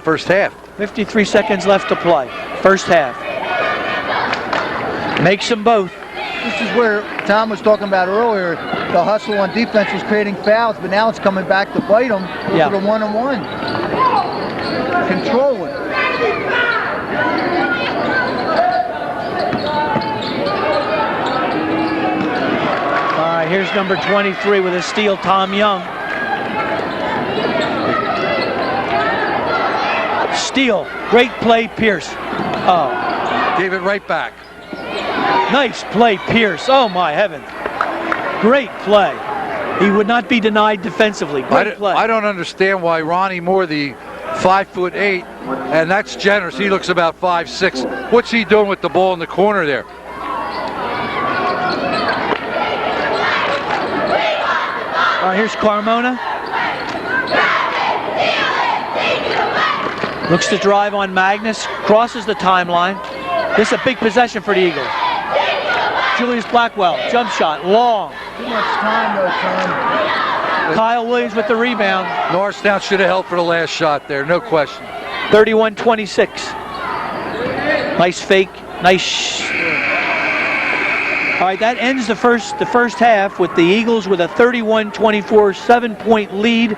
S2: first half.
S1: 53 seconds left to play, first half. Makes them both.
S3: This is where Tom was talking about earlier. The hustle on defense was creating fouls, but now it's coming back to bite them with
S1: Yeah.
S3: the 1-on-1. Control it.
S1: All right, here's number 23 with a steal, Tom Young. Steal, great play, Pierce. Oh,
S2: Gave it right back.
S1: nice play, Pierce. Oh my heavens. Great play. He would not be denied defensively. Great play.
S2: I don't understand why Ronnie Moore, the 5'8", and that's generous. He looks about 5'6". What's he doing with the ball in the corner there?
S1: All right, here's Carmona. Looks to drive on Magnus, crosses the timeline. This is a big possession for the Eagles. Julius Blackwell, jump shot, long.
S3: Too much time though, Tom.
S1: Kyle Williams with the rebound.
S2: Norristown should have held for the last shot there, no question.
S1: 31-26. Nice fake, nice. All right, that ends the first half with the Eagles with a 31-24 7-point lead.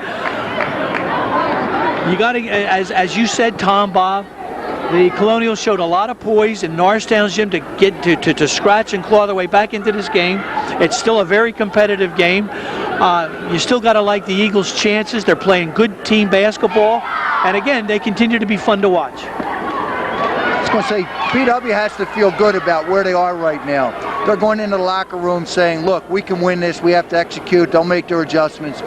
S1: You got to, as you said, Tom, Bob, the Colonials showed a lot of poise in Norristown's gym to get to scratch and claw their way back into this game. It's still a very competitive game. You still got to like the Eagles' chances. They're playing good team basketball, and again, they continue to be fun to watch.
S3: I was going to say, PW has to feel good about where they are right now. They're going into the locker room saying, look, we can win this. We have to execute. They'll make their adjustments.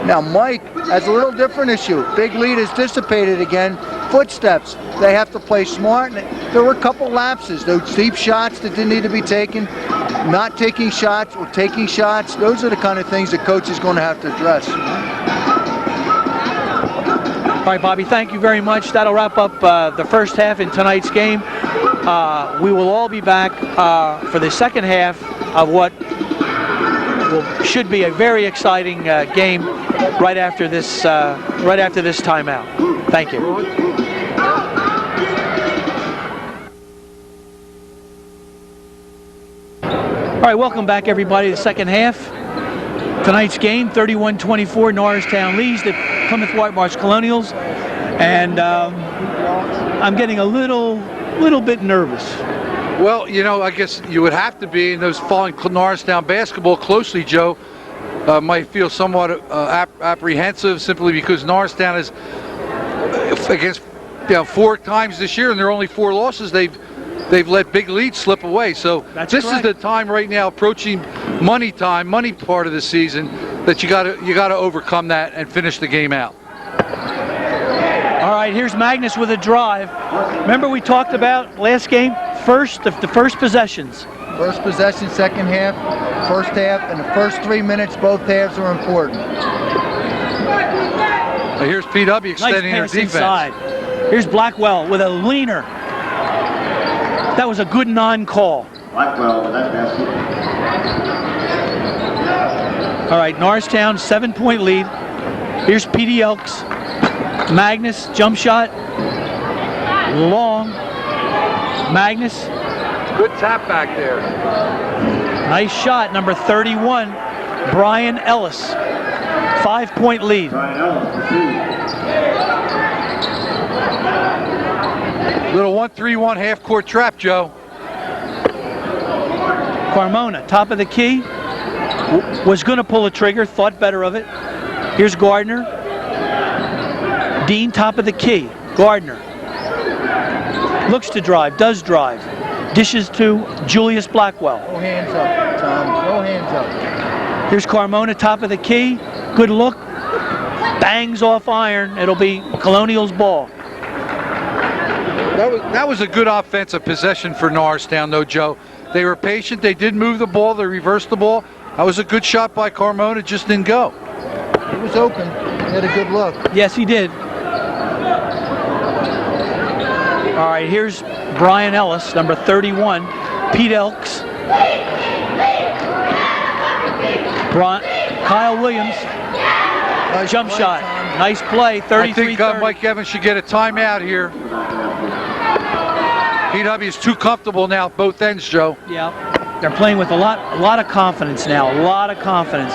S3: Now, Mike has a little different issue. Big lead is dissipated again. Footsteps. They have to play smart. And there were a couple lapses. Those deep shots that didn't need to be taken, not taking shots or taking shots. Those are the kind of things the coach is going to have to address.
S1: All right, Bobby, thank you very much. That'll wrap up the first half in tonight's game. We will all be back for the second half of what should be a very exciting game right after this timeout. Thank you. All right, welcome back, everybody, to the second half. Tonight's game, 31-24, Norristown leads the Plymouth Whitmarsh Colonials, and I'm getting a little bit nervous.
S2: Well, you know, I guess you would have to be, and those following Norristown basketball closely, Joe, might feel somewhat apprehensive simply because Norristown is against 4 times this year, and there are only 4 losses. They've let big leads slip away. So this is the time right now, approaching money time, money part of the season, that you got to overcome that and finish the game out.
S1: All right, here's Magnus with a drive. Remember we talked about last game, the first possessions.
S3: First possession, second half, first half, and the first 3 minutes, both halves are important.
S2: Now here's PW extending their
S1: Nice pass
S2: defense.
S1: inside. Here's Blackwell with a leaner. That was a good non-call.
S4: Blackwell with that basket.
S1: All right, Norristown, 7-point lead. Here's PD Elks. Magnus, jump shot. Long. Magnus.
S2: Good tap back there.
S1: Nice shot, number 31, Brian Ellis. 5-point lead.
S4: Brian Ellis,
S2: Little 1-3-1 half-court trap, Joe.
S1: Carmona, top of the key. Was going to pull a trigger, thought better of it. Here's Gardner. Dean, top of the key. Gardner. Looks to drive, does drive. Dishes to Julius Blackwell.
S3: No hands up, Tom. No hands up.
S1: Here's Carmona, top of the key. Good look. Bangs off iron. It'll be Colonial's ball.
S2: That was a good offensive possession for Norristown, though, Joe. They were patient. They did move the ball. They reversed the ball. That was a good shot by Carmona. Just didn't go.
S3: He was open. He had a good look.
S1: Yes, he did. All right, here's Brian Ellis, number 31. Pete Elks. Kyle Williams.
S3: Nice
S1: Jump
S3: play,
S1: shot.
S3: Tom.
S1: Nice play, 33-30.
S2: I think Mike Evans should get a timeout here. PW is too comfortable now at both ends, Joe.
S1: Yeah, they're playing with a lot of confidence now. A lot of confidence.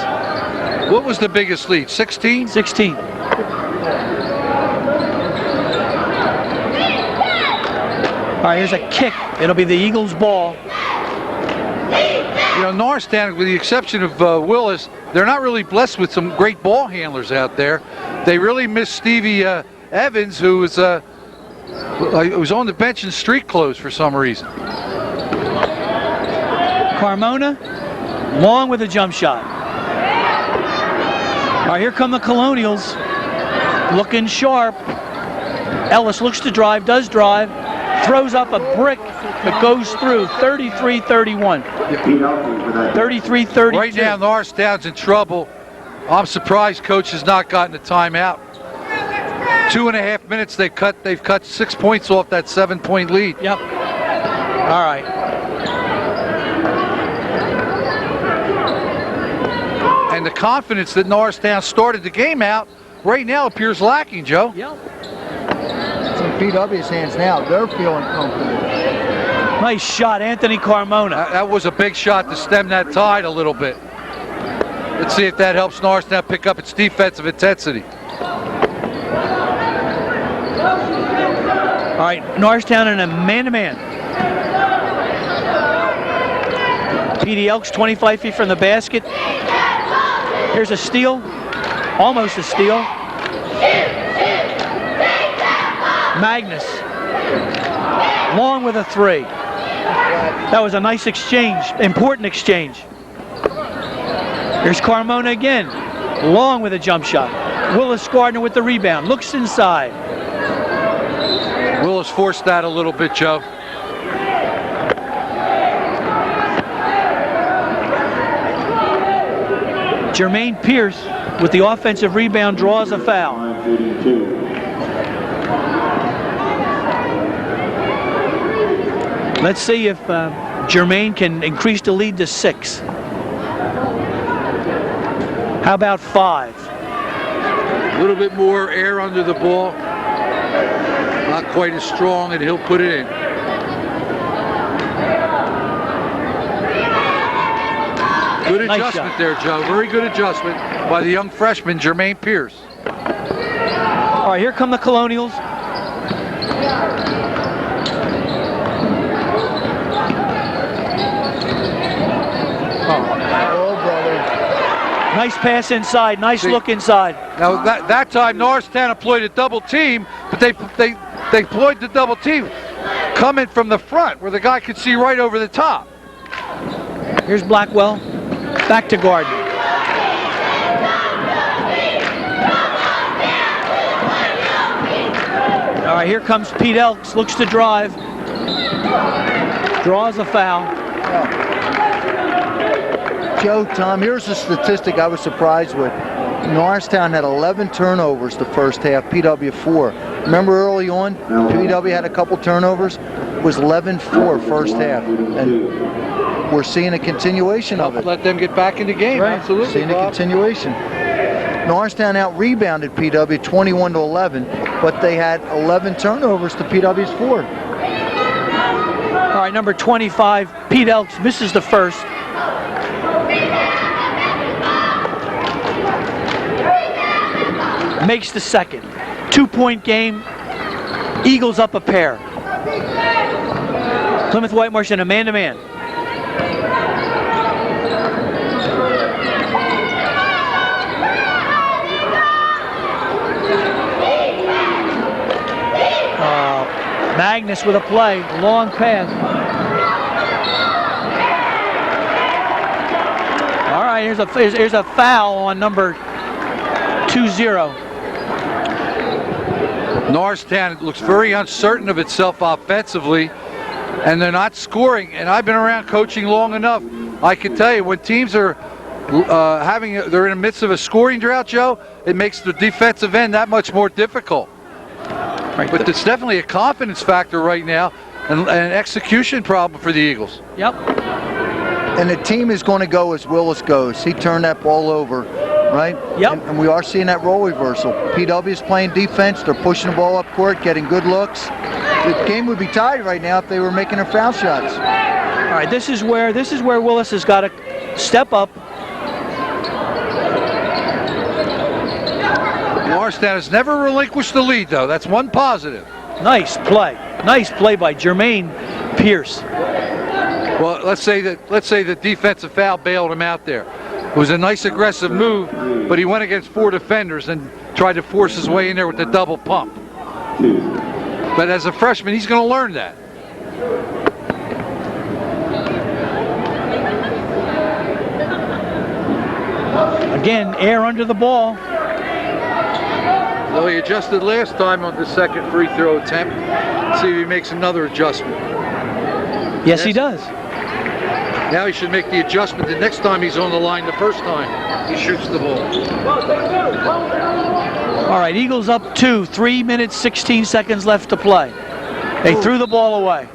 S2: What was the biggest lead? 16?
S1: 16. All right, here's a kick. It'll be the Eagles' ball.
S2: You know, Norristown, with the exception of Willis, they're not really blessed with some great ball handlers out there. They really miss Stevie Evans, who was on the bench in street clothes for some reason.
S1: Carmona, long with a jump shot. All right, here come the Colonials, looking sharp. Ellis looks to drive, does drive, throws up a brick that goes through. 33-31. 33-32.
S2: Right now, Norristown's in trouble. I'm surprised coach has not gotten a timeout. 2.5 minutes they've cut 6 points off that 7-point lead.
S1: Yep. All right.
S2: And the confidence that Norristown started the game out right now appears lacking, Joe.
S1: Yep.
S3: It's in PW's hands now. They're feeling comfortable.
S1: Nice shot, Anthony Carmona.
S2: That was a big shot to stem that tide a little bit. Let's see if that helps Norristown pick up its defensive intensity.
S1: All right, Norristown in a man-to-man. PD Elks 25 feet from the basket. Here's a steal, almost a steal. Magnus, long with a 3. That was a nice exchange, important exchange. Here's Carmona again, long with a jump shot. Willis Gardner with the rebound, looks inside.
S2: Willis forced that a little bit, Joe.
S1: Jermaine Pierce with the offensive rebound draws a foul. Let's see if Jermaine can increase the lead to 6. How about 5?
S2: A little bit more air under the ball. Not quite as strong, and he'll put it in. Good adjustment there, Joe. Very good adjustment by the young freshman, Jermaine Pierce.
S1: All right, here come the Colonials. Nice pass inside. Nice look inside.
S2: Now that time Norristown employed a double team, but they employed the double team coming from the front where the guy could see right over the top.
S1: Here's Blackwell. Back to Gardner. All right, here comes Pete Elks. Looks to drive. Draws a foul.
S3: Joe, Tom, here's a statistic I was surprised with. Norristown had 11 turnovers the first half, PW 4. Remember early on, PW had a couple turnovers? It was 11-4 first half. And we're seeing a continuation of it.
S2: Let them get back in the game.
S3: Right.
S2: Absolutely,
S3: Seeing a
S2: Bob.
S3: continuation. Norristown out-rebounded PW 21-11, but they had 11 turnovers to PW's 4.
S1: All right, number 25, Pete Elks misses the first. Makes the second. 2-point game. Eagles up a pair. Plymouth Whitmarsh in a man-to-man. Magnus with a play, long pass. All right, here's a foul on number 20.
S2: Norristown looks very uncertain of itself offensively, and they're not scoring. And I've been around coaching long enough. I can tell you when teams are they're in the midst of a scoring drought, Joe, it makes the defensive end that much more difficult.
S1: Right.
S2: But it's definitely a confidence factor right now, and an execution problem for the Eagles.
S1: Yep.
S3: And the team is going to go as Willis goes. He turned that ball over, right?
S1: Yep.
S3: And we are seeing that role reversal. PW is playing defense. They're pushing the ball up court, getting good looks. The game would be tied right now if they were making their foul shots.
S1: All right, this is where Willis has got to step up.
S2: Norristown has never relinquished the lead, though. That's one positive.
S1: Nice play. Nice play by Jermaine Pierce.
S2: Well, let's say the defensive foul bailed him out there. It was a nice aggressive move, but he went against 4 defenders and tried to force his way in there with the double pump. But as a freshman, he's going to learn that.
S1: Again, air under the ball.
S2: Well, he adjusted last time on the second free throw attempt. See if he makes another adjustment.
S1: Yes, he does.
S2: Now he should make the adjustment the next time he's on the line the first time he shoots the ball.
S1: All right, Eagles up 2, 3 minutes, 16 seconds left to play. They threw the ball away.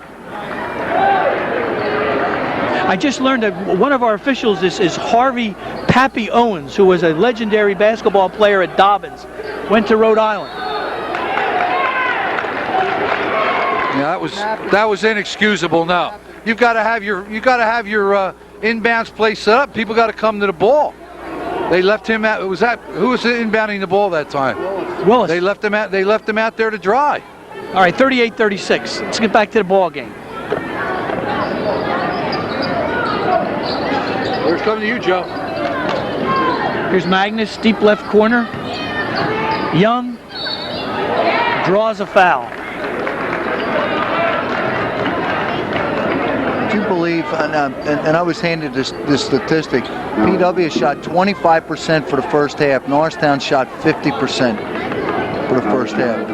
S1: I just learned that one of our officials is Harvey Pappy Owens, who was a legendary basketball player at Dobbins. Went to Rhode Island.
S2: Yeah, that was inexcusable. Now you've got to have your inbounds play set up. People got to come to the ball. They left him out. Who was inbounding the ball that time?
S1: Willis.
S2: They left him out there to dry.
S1: All right, 38-36. Let's get back to the ball game.
S2: Here's coming to you, Joe.
S1: Here's Magnus, deep left corner. Young draws a foul.
S3: Do you believe, and I was handed this statistic, PW shot 25% for the first half. Norristown shot 50% for the first half.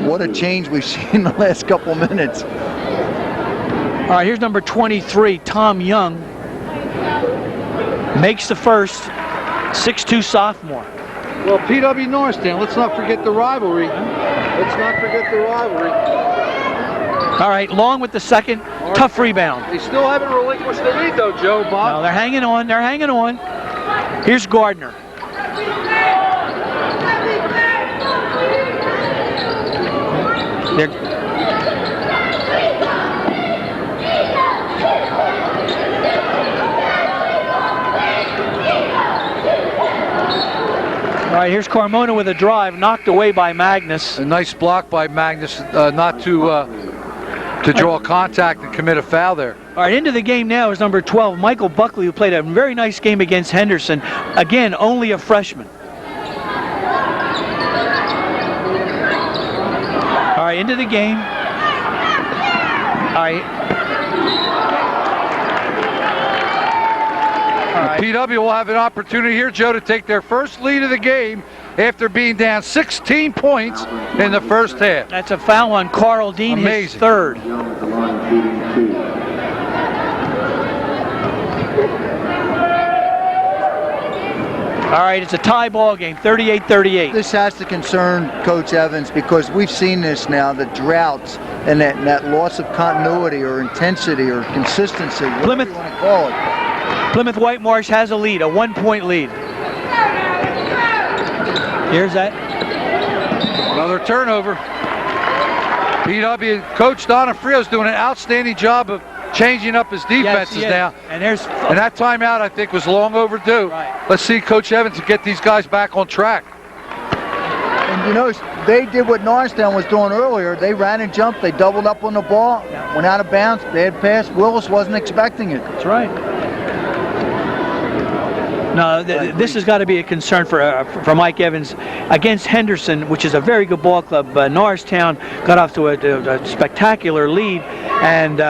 S3: What a change we've seen in the last couple minutes.
S1: All right, here's number 23, Tom Young. Makes the first, 6'2" sophomore.
S2: Well, PW Norristown, let's not forget the rivalry.
S1: All right, Long with the second, tough rebound.
S2: They still haven't relinquished the lead, though, Joe, Bob.
S1: No, they're hanging on, Here's Gardner. All right, here's Carmona with a drive, knocked away by Magnus.
S2: A nice block by Magnus, not to to draw contact and commit a foul there.
S1: All right, into the game now is number 12, Michael Buckley, who played a very nice game against Henderson. Again, only a freshman. All right, into the game. All right.
S2: PW will have an opportunity here, Joe, to take their first lead of the game after being down 16 points in the first half.
S1: That's a foul on Carl Dean, his third. All right, it's a tie ball game, 38-38.
S3: This has to concern Coach Evans because we've seen this now, the droughts and that loss of continuity or intensity or consistency, whatever you want to call it.
S1: Plymouth Whitmarsh has a lead, a 1-point lead. Here's that.
S2: Another turnover. PW Coach Donofrio is doing an outstanding job of changing up his defenses now.
S1: And
S2: that timeout, I think, was long overdue.
S1: Right.
S2: Let's see Coach Evans get these guys back on track.
S3: And you know, they did what Norristown was doing earlier. They ran and jumped. They doubled up on the ball, went out of bounds. They had passed. Willis wasn't expecting it.
S1: That's right. No, this has got to be a concern for Mike Evans against Henderson, which is a very good ball club. Norristown got off to a spectacular lead, and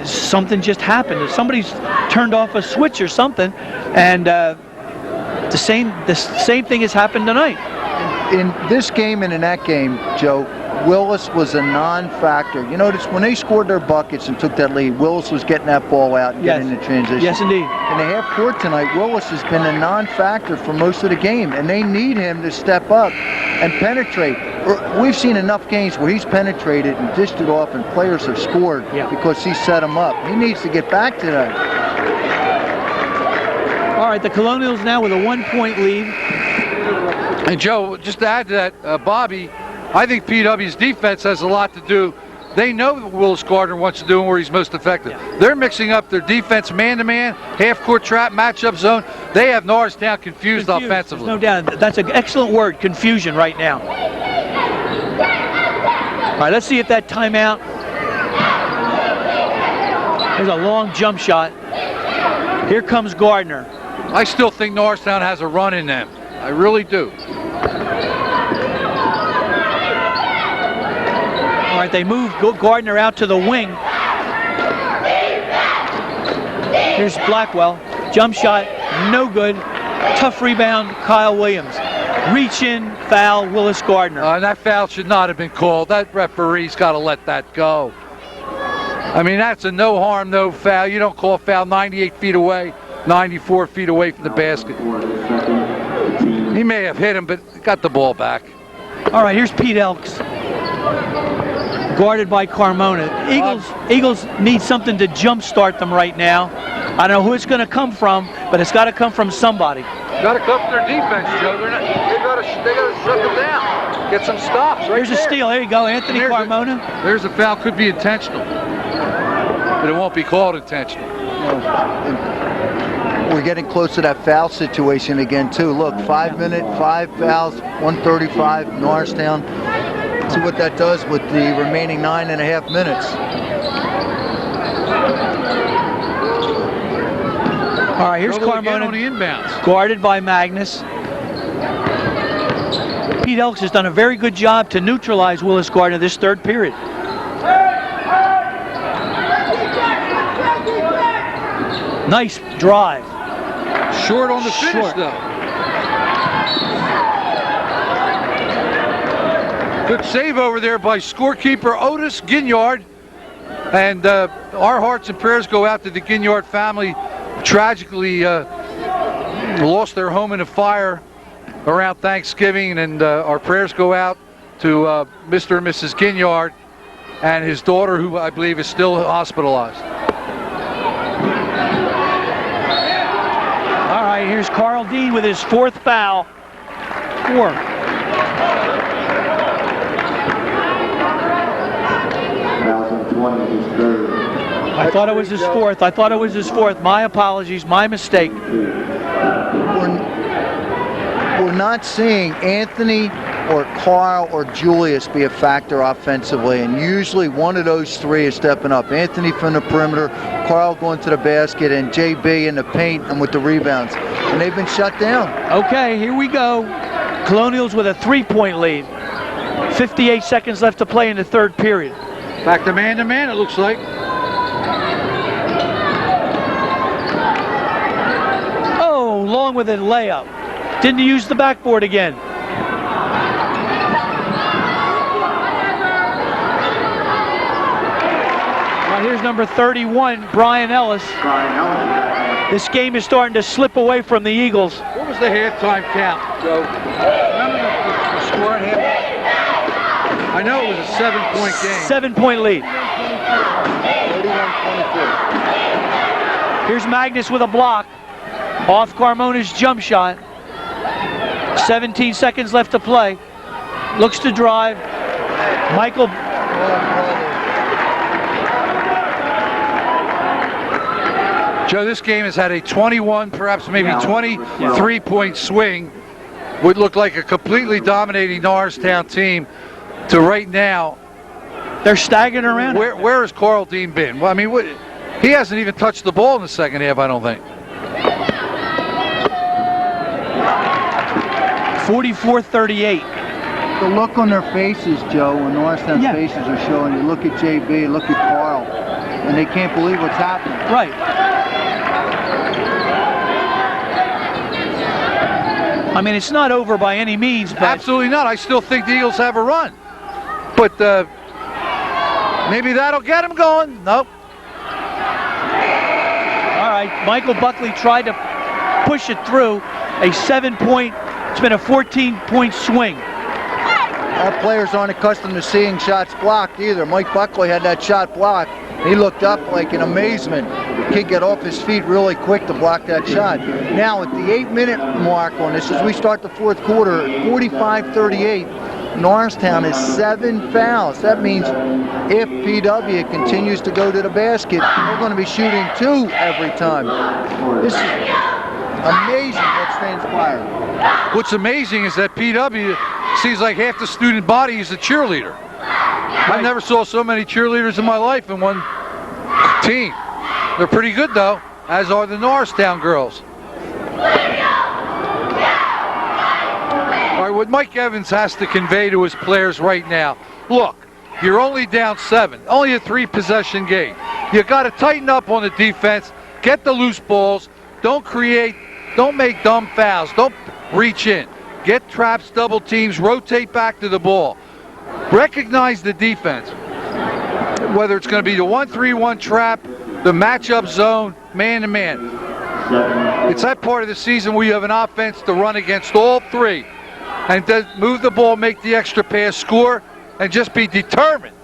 S1: something just happened. Somebody's turned off a switch or something, and the same thing has happened tonight.
S3: In this game and in that game, Joe, Willis was a non-factor. You notice when they scored their buckets and took that lead, Willis was getting that ball out and getting into transition.
S1: Yes, indeed.
S3: In the half court tonight, Willis has been a non-factor for most of the game, and they need him to step up and penetrate. We've seen enough games where he's penetrated and dished it off, and players have scored because he set them up. He needs to get back to that.
S1: All right, the Colonials now with a 1-point lead.
S2: And Joe, just to add to that, Bobby, I think PW's defense has a lot to do. They know what Willis Gardner wants to do and where he's most effective.
S1: Yeah.
S2: They're mixing up their defense man-to-man, half-court trap, matchup zone. They have Norristown confused offensively.
S1: There's no doubt. That's an excellent word, confusion, right now. All right, let's see if that timeout. There's a long jump shot. Here comes Gardner.
S2: I still think Norristown has a run in them. I really do.
S1: All right, they move Gardner out to the wing. Here's Blackwell. Jump shot, no good. Tough rebound, Kyle Williams. Reach in, foul, Willis Gardner.
S2: That foul should not have been called. That referee's got to let that go. I mean, that's a no harm, no foul. You don't call a foul 98 feet away, 94 feet away from the basket. He may have hit him, but got the ball back.
S1: All right, here's Pete Elks. Guarded by Carmona. Eagles need something to jumpstart them right now. I don't know who it's going to come from, but it's got to come from somebody.
S2: Got to come from their defense, Joe. They got to shut them down. Get some stops. Right
S1: Here's a steal. There you go, Anthony Carmona.
S2: There's a foul. Could be intentional, but it won't be called intentional.
S3: We're getting close to that foul situation again, too. Look, 5 minutes, 5 fouls, 135, Norristown. See what that does with the remaining 9.5 minutes.
S1: All right, here's Carmona
S2: on the inbounds.
S1: Guarded by Magnus. Pete Elks has done a very good job to neutralize Willis Gardner this third period. Nice drive.
S2: Short on the finish, though. Good save over there by scorekeeper Otis Ginyard. And our hearts and prayers go out to the Ginyard family. Tragically lost their home in a fire around Thanksgiving. And our prayers go out to Mr. and Mrs. Ginyard and his daughter, who I believe is still hospitalized.
S1: All right, here's Carl Dean with his 4th foul. 4. I thought it was his 4th. I thought it was his 4th. My apologies. My mistake.
S3: We're not seeing Anthony or Carl or Julius be a factor offensively, and usually one of those three is stepping up. Anthony from the perimeter, Carl going to the basket, and JB in the paint and with the rebounds. And they've been shut down.
S1: Okay, here we go. Colonials with a 3-point lead. 58 seconds left to play in the third period.
S2: Back to man, it looks like.
S1: Oh, long with a layup. Didn't use the backboard again. Now here's number 31, Brian Ellis. This game is starting to slip away from the Eagles.
S2: What was the halftime count, Joe? Remember the score at halftime? I know it was a 7-point game.
S1: 7-point lead.
S3: 31-24.
S1: Here's Magnus with a block. Off Carmona's jump shot. 17 seconds left to play. Looks to drive. Michael.
S2: Joe, this game has had a 21, perhaps maybe 23-point swing. Would look like a completely dominating Norristown team to right now.
S1: They're staggering around.
S2: Where has Carl Dean been? Well, I mean, he hasn't even touched the ball in the second half, I don't think.
S1: 44-38.
S3: The look on their faces, Joe, and Norristown's faces are showing. You look at JB, look at Carl, and they can't believe what's happening.
S1: Right. I mean, it's not over by any means, but
S2: Absolutely not. I still think the Eagles have a run. But maybe that'll get them going. Nope.
S1: all right. Michael Buckley tried to push it through. A 7-point. It's been a 14-point swing.
S3: Our players aren't accustomed to seeing shots blocked either. Mike Buckley had that shot blocked. He looked up like in amazement. The kid got off his feet really quick to block that shot. Now at the 8-minute mark on this, as we start the fourth quarter, 45-38, Norristown has 7 fouls. That means if PW continues to go to the basket, they're going to be shooting 2 every time. This is amazing what's transpired.
S2: What's amazing is that PW seems like half the student body is a cheerleader. I never saw so many cheerleaders in my life in one team. They're pretty good though, as are the Norristown girls. All right, what Mike Evans has to convey to his players right now, look, you're only down 7, only a 3-possession game. You got to tighten up on the defense, get the loose balls, don't make dumb fouls, don't reach in. Get traps, double teams, rotate back to the ball. Recognize the defense. Whether it's going to be the 1-3-1 trap, the matchup zone, man-to-man. It's that part of the season where you have an offense to run against all 3 and to move the ball, make the extra pass, score, and just be determined.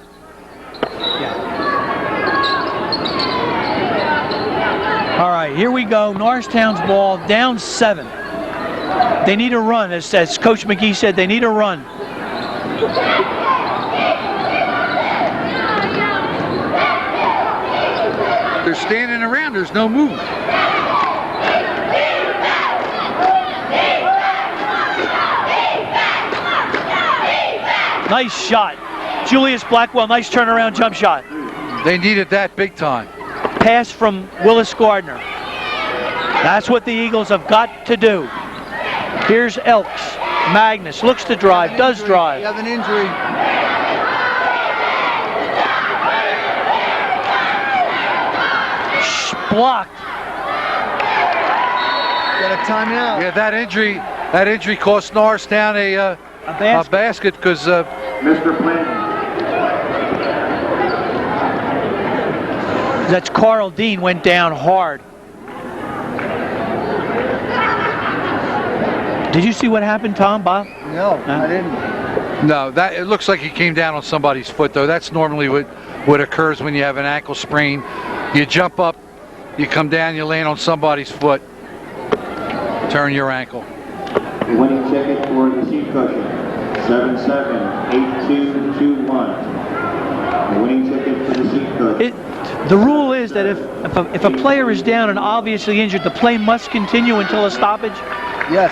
S1: All right, here we go. Norristown's ball, down 7. They need a run, as Coach McGee said. They need a run.
S2: They're standing around. There's no movement.
S1: Nice shot. Julius Blackwell, nice turnaround jump shot.
S2: They needed that big time.
S1: Pass from Willis Gardner. That's what the Eagles have got to do. Here's Elks. Magnus looks to drive, does drive.
S3: You have an injury.
S1: Blocked.
S3: Got a timeout.
S2: Yeah, that injury cost Norristown a basket because
S4: Mr. Planton.
S1: That's Carl Dean went down hard. Did you see what happened, Tom, Bob?
S3: No, I didn't.
S2: no, that it looks like he came down on somebody's foot though. That's normally what occurs when you have an ankle sprain. You jump up, you come down, you land on somebody's foot, turn your ankle.
S4: The winning ticket for the seat cushion, 778221. The winning ticket for the seat cushion.
S1: The rule is that if a player is down and obviously injured, the play must continue until a stoppage.
S3: Yes.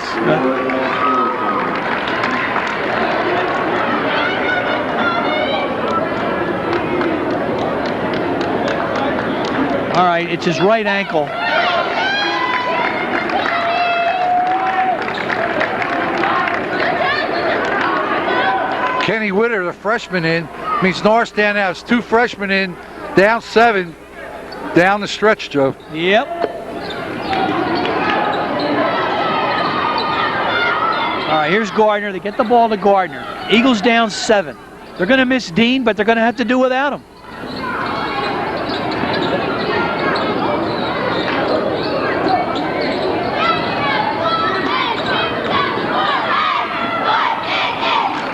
S1: All right, it's his right ankle.
S2: Kenny Witter, the freshman in, means Norristown now has 2 freshmen in, down 7, down the stretch, Joe.
S1: Yep. All right, here's Gardner. They get the ball to Gardner. Eagles down 7. They're going to miss Dean, but they're going to have to do without him.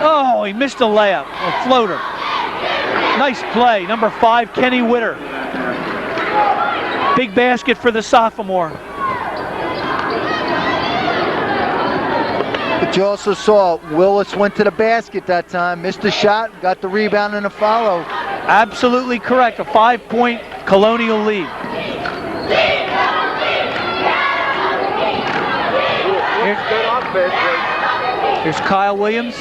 S1: Oh, he missed a layup, a floater. Nice play, number 5, Kenny Witter. Big basket for the sophomore.
S3: But you also saw Willis went to the basket that time, missed a shot, got the rebound and a follow.
S1: Absolutely correct, a 5-point Colonial lead. Here's Kyle Williams.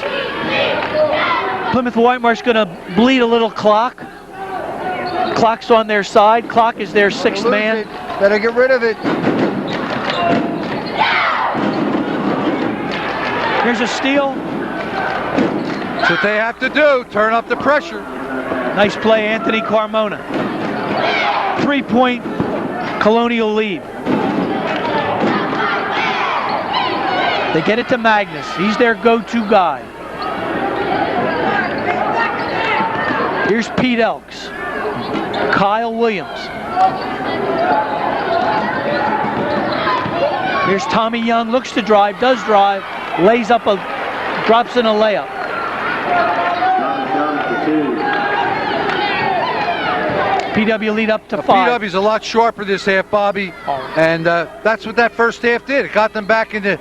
S1: Plymouth Whitmarsh going to bleed a little clock. Clock's on their side. Clock is their 6th man.
S3: Better get rid of it.
S1: Here's a steal.
S2: That's what they have to do, turn up the pressure.
S1: Nice play, Anthony Carmona. 3-point Colonial lead. They get it to Magnus. He's their go-to guy. Here's Pete Elks. Kyle Williams. Here's Tommy Young. Looks to drive, does drive. Lays up drops in a layup. PW lead up to 5.
S2: PW's a lot sharper this half, Bobby. And that's what that first half did. It got them back into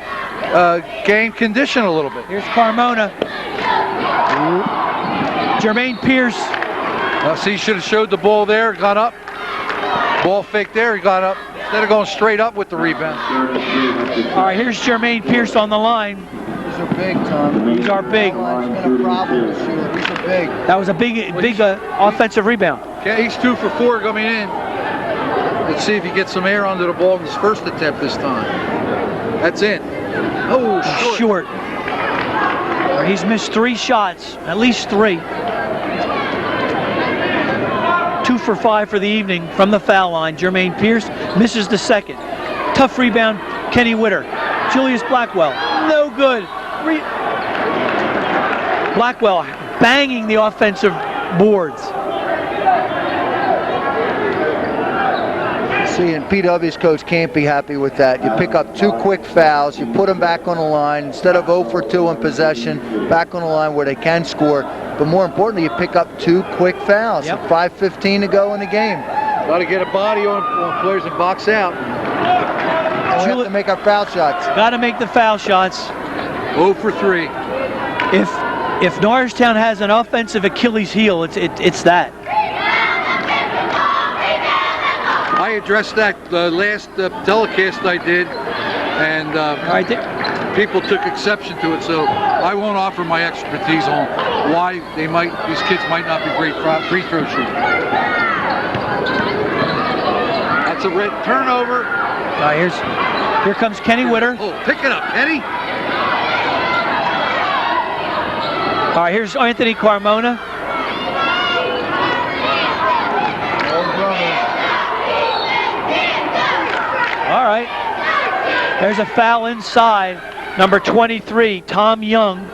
S2: game condition a little bit.
S1: Here's Carmona. Jermaine Pierce.
S2: See, he should have showed the ball there, gone up. Ball fake there, he got up. Instead of going straight up with the rebound.
S1: All right, here's Jermaine Pierce on the line.
S3: These are big, Tom.
S1: These are big.
S3: It's been a problem this year. These are big.
S1: That was a big offensive rebound.
S2: Okay, he's 2 for 4 coming in. Let's see if he gets some air under the ball in his first attempt this time. That's in. Oh, short.
S1: He's missed 3 shots, at least 3. 2 for 5 for the evening from the foul line. Jermaine Pierce misses the second. Tough rebound, Kenny Witter. Julius Blackwell, no good. Blackwell banging the offensive boards.
S3: See, and PW's coach can't be happy with that. You pick up 2 quick fouls, you put them back on the line, instead of 0 for 2 in possession, back on the line where they can score. But more importantly, you pick up 2 quick fouls.
S1: Yep.
S3: 5:15 to go in the game.
S2: Got to get a body on players and box out.
S3: And we have to make our foul shots.
S1: Got to make the foul shots.
S2: 0 for 3.
S1: If Norristown has an offensive Achilles heel, it's that.
S2: I addressed that last telecast I did, and people took exception to it, so I won't offer my expertise on why these kids might not be great free throw shooters. That's a red turnover.
S1: Here comes Kenny Witter.
S2: Oh, pick it up, Kenny.
S1: All right, here's Anthony Carmona. All right. There's a foul inside. Number 23, Tom Young.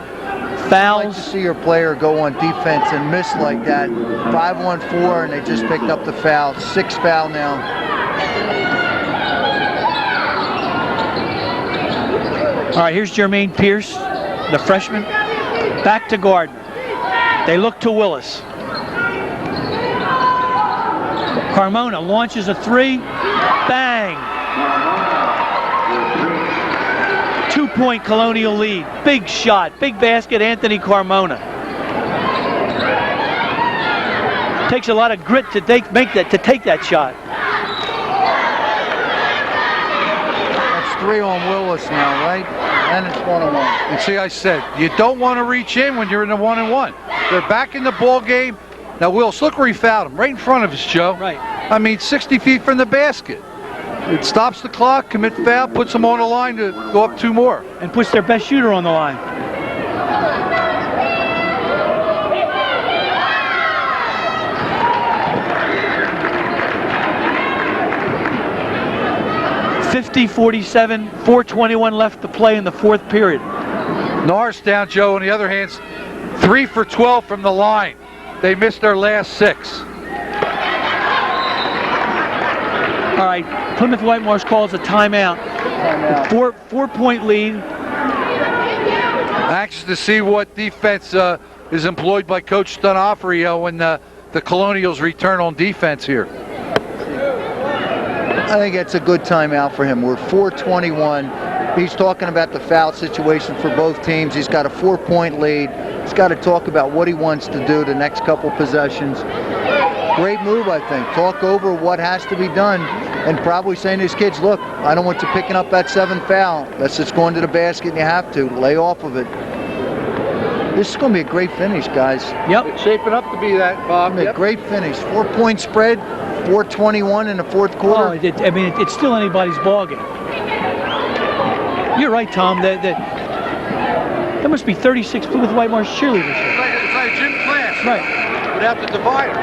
S1: Fouls.
S3: I'd like to see your player go on defense and miss like that. 5-1-4, and they just picked up the foul. 6 foul now.
S1: All right, here's Jermaine Pierce, the freshman. Back to Gardner. They look to Willis. Carmona launches a 3. Bang! 2-point Colonial lead. Big shot, big basket, Anthony Carmona. Takes a lot of grit to take that shot.
S3: That's 3 on Willis now, right? And it's 1-1.
S2: And see, I said, you don't want to reach in when you're in the 1-and-1. They're back in the ball game. Now, Willis, look where he fouled him. Right in front of us, Joe.
S1: Right.
S2: I mean, 60 feet from the basket. It stops the clock, commit foul, puts them on the line to go up 2 more.
S1: And puts their best shooter on the line. (50-47), 4:21 left to play in the 4th period.
S2: Norristown, Joe, on the other hand, 3 for 12 from the line. They missed their last 6.
S1: All right, Plymouth Whitmarsh calls a timeout. Four-point lead.
S2: Anxious to see what defense is employed by Coach D'Onofrio when the Colonials return on defense here.
S3: I think it's a good timeout for him. We're 4:21. He's talking about the foul situation for both teams. He's got a 4-point lead. He's got to talk about what he wants to do the next couple possessions. Great move, I think. Talk over what has to be done and probably saying to his kids, look, I don't want you picking up that 7th foul. That's just going to the basket and you have to. Lay off of it. This is going to be a great finish, guys.
S1: Yep.
S2: It's shaping up to be that, Bob.
S3: A great finish. 4-point spread, 4:21 in the 4th quarter.
S1: Oh, it's still anybody's ballgame. You're right, Tom. There must be 36 Plymouth Whitmarsh cheerleaders here.
S2: It's like a gym class.
S1: Right.
S2: Without the divider.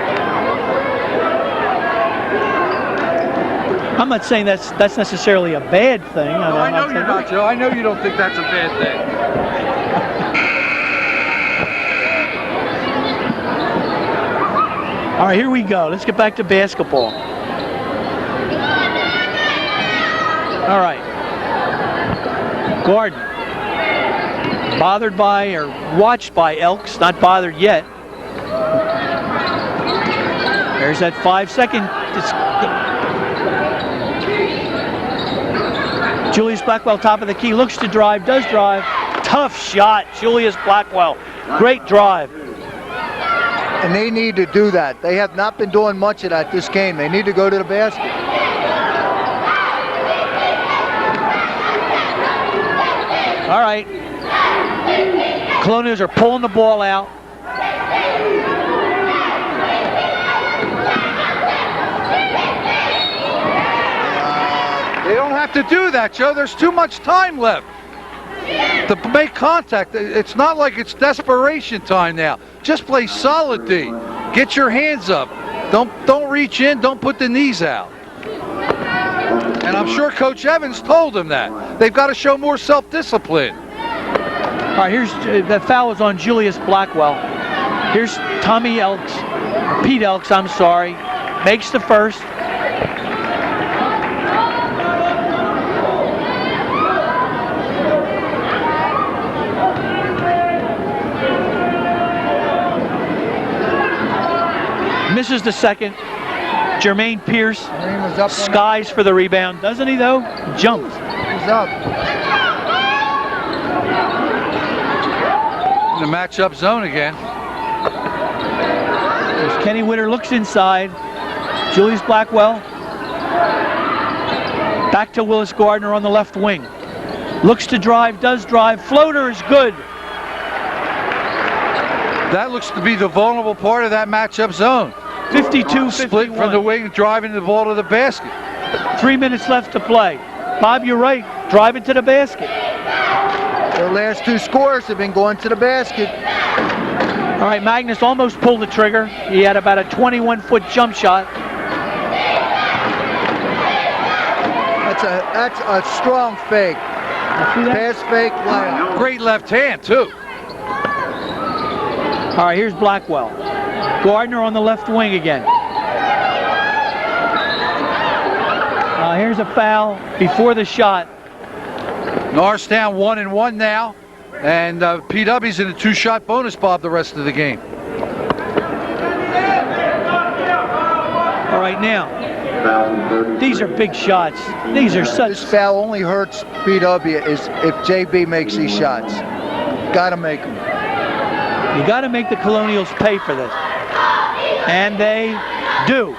S1: I'm not saying that's necessarily a bad thing.
S2: I know you're not, Joe. I know you don't think that's a bad thing.
S1: All right, here we go. Let's get back to basketball. All right. Gordon. Bothered by or watched by Elks. Not bothered yet. There's that 5-second. Julius Blackwell, top of the key, looks to drive, does drive. Tough shot, Julius Blackwell. Great drive.
S3: And they need to do that. They have not been doing much of that this game. They need to go to the basket.
S1: All right. Colonials are pulling the ball out.
S2: They don't have to do that, Joe. There's too much time left to make contact. It's not like it's desperation time now. Just play solid D. Get your hands up. Don't reach in. Don't put the knees out. And I'm sure Coach Evans told them that. They've got to show more self-discipline.
S1: All right, here's that foul is on Julius Blackwell. Here's Tommy Elks, Pete Elks, I'm sorry, makes the first. Misses the second. Jermaine Pierce skies for the rebound. Doesn't he, though? Jumps.
S3: He's up.
S2: In the matchup zone again.
S1: As Kenny Witter looks inside. Julius Blackwell. Back to Willis Gardner on the left wing. Looks to drive, does drive. Floater is good.
S2: That looks to be the vulnerable part of that matchup zone.
S1: 52-51.
S2: Split from the wing, driving the ball to the basket.
S1: 3 minutes left to play. Bob, you're right. Driving to the basket.
S3: Their last 2 scores have been going to the basket.
S1: All right, Magnus almost pulled the trigger. He had about a 21-foot jump shot.
S3: That's a strong fake. Pass fake, layup.
S2: Great left hand, too.
S1: All right, here's Blackwell. Gardner on the left wing again. Here's a foul before the shot.
S2: Norristown 1-1 now, and PW's in a 2-shot bonus, Bob, the rest of the game.
S1: All right, now, these are big shots. These are such...
S3: This foul only hurts PW is if JB makes these shots. Got to make them.
S1: You got to make the Colonials pay for this. And they do.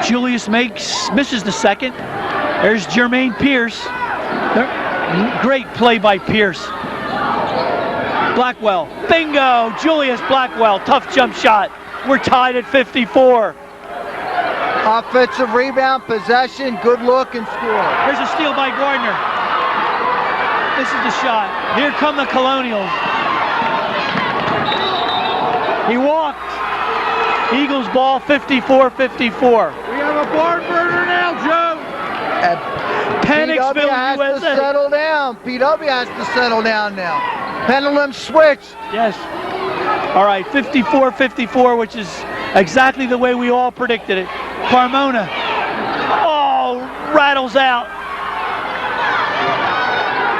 S1: Julius misses the second. There's Jermaine Pierce. Great play by Pierce. Blackwell. Bingo! Julius Blackwell. Tough jump shot. We're tied at 54.
S3: Offensive rebound, possession, good look, and score.
S1: Here's a steal by Gardner. This is the shot. Here come the Colonials. He walked. Eagles ball, 54-54.
S2: We have a barn burner now, Joe.
S1: Panicsville,
S3: PW has to
S1: USA.
S3: settle down. PW has to settle down now. Pendulum switch.
S1: Yes. All right, 54-54, which is exactly the way we all predicted it. Carmona. Oh, rattles out.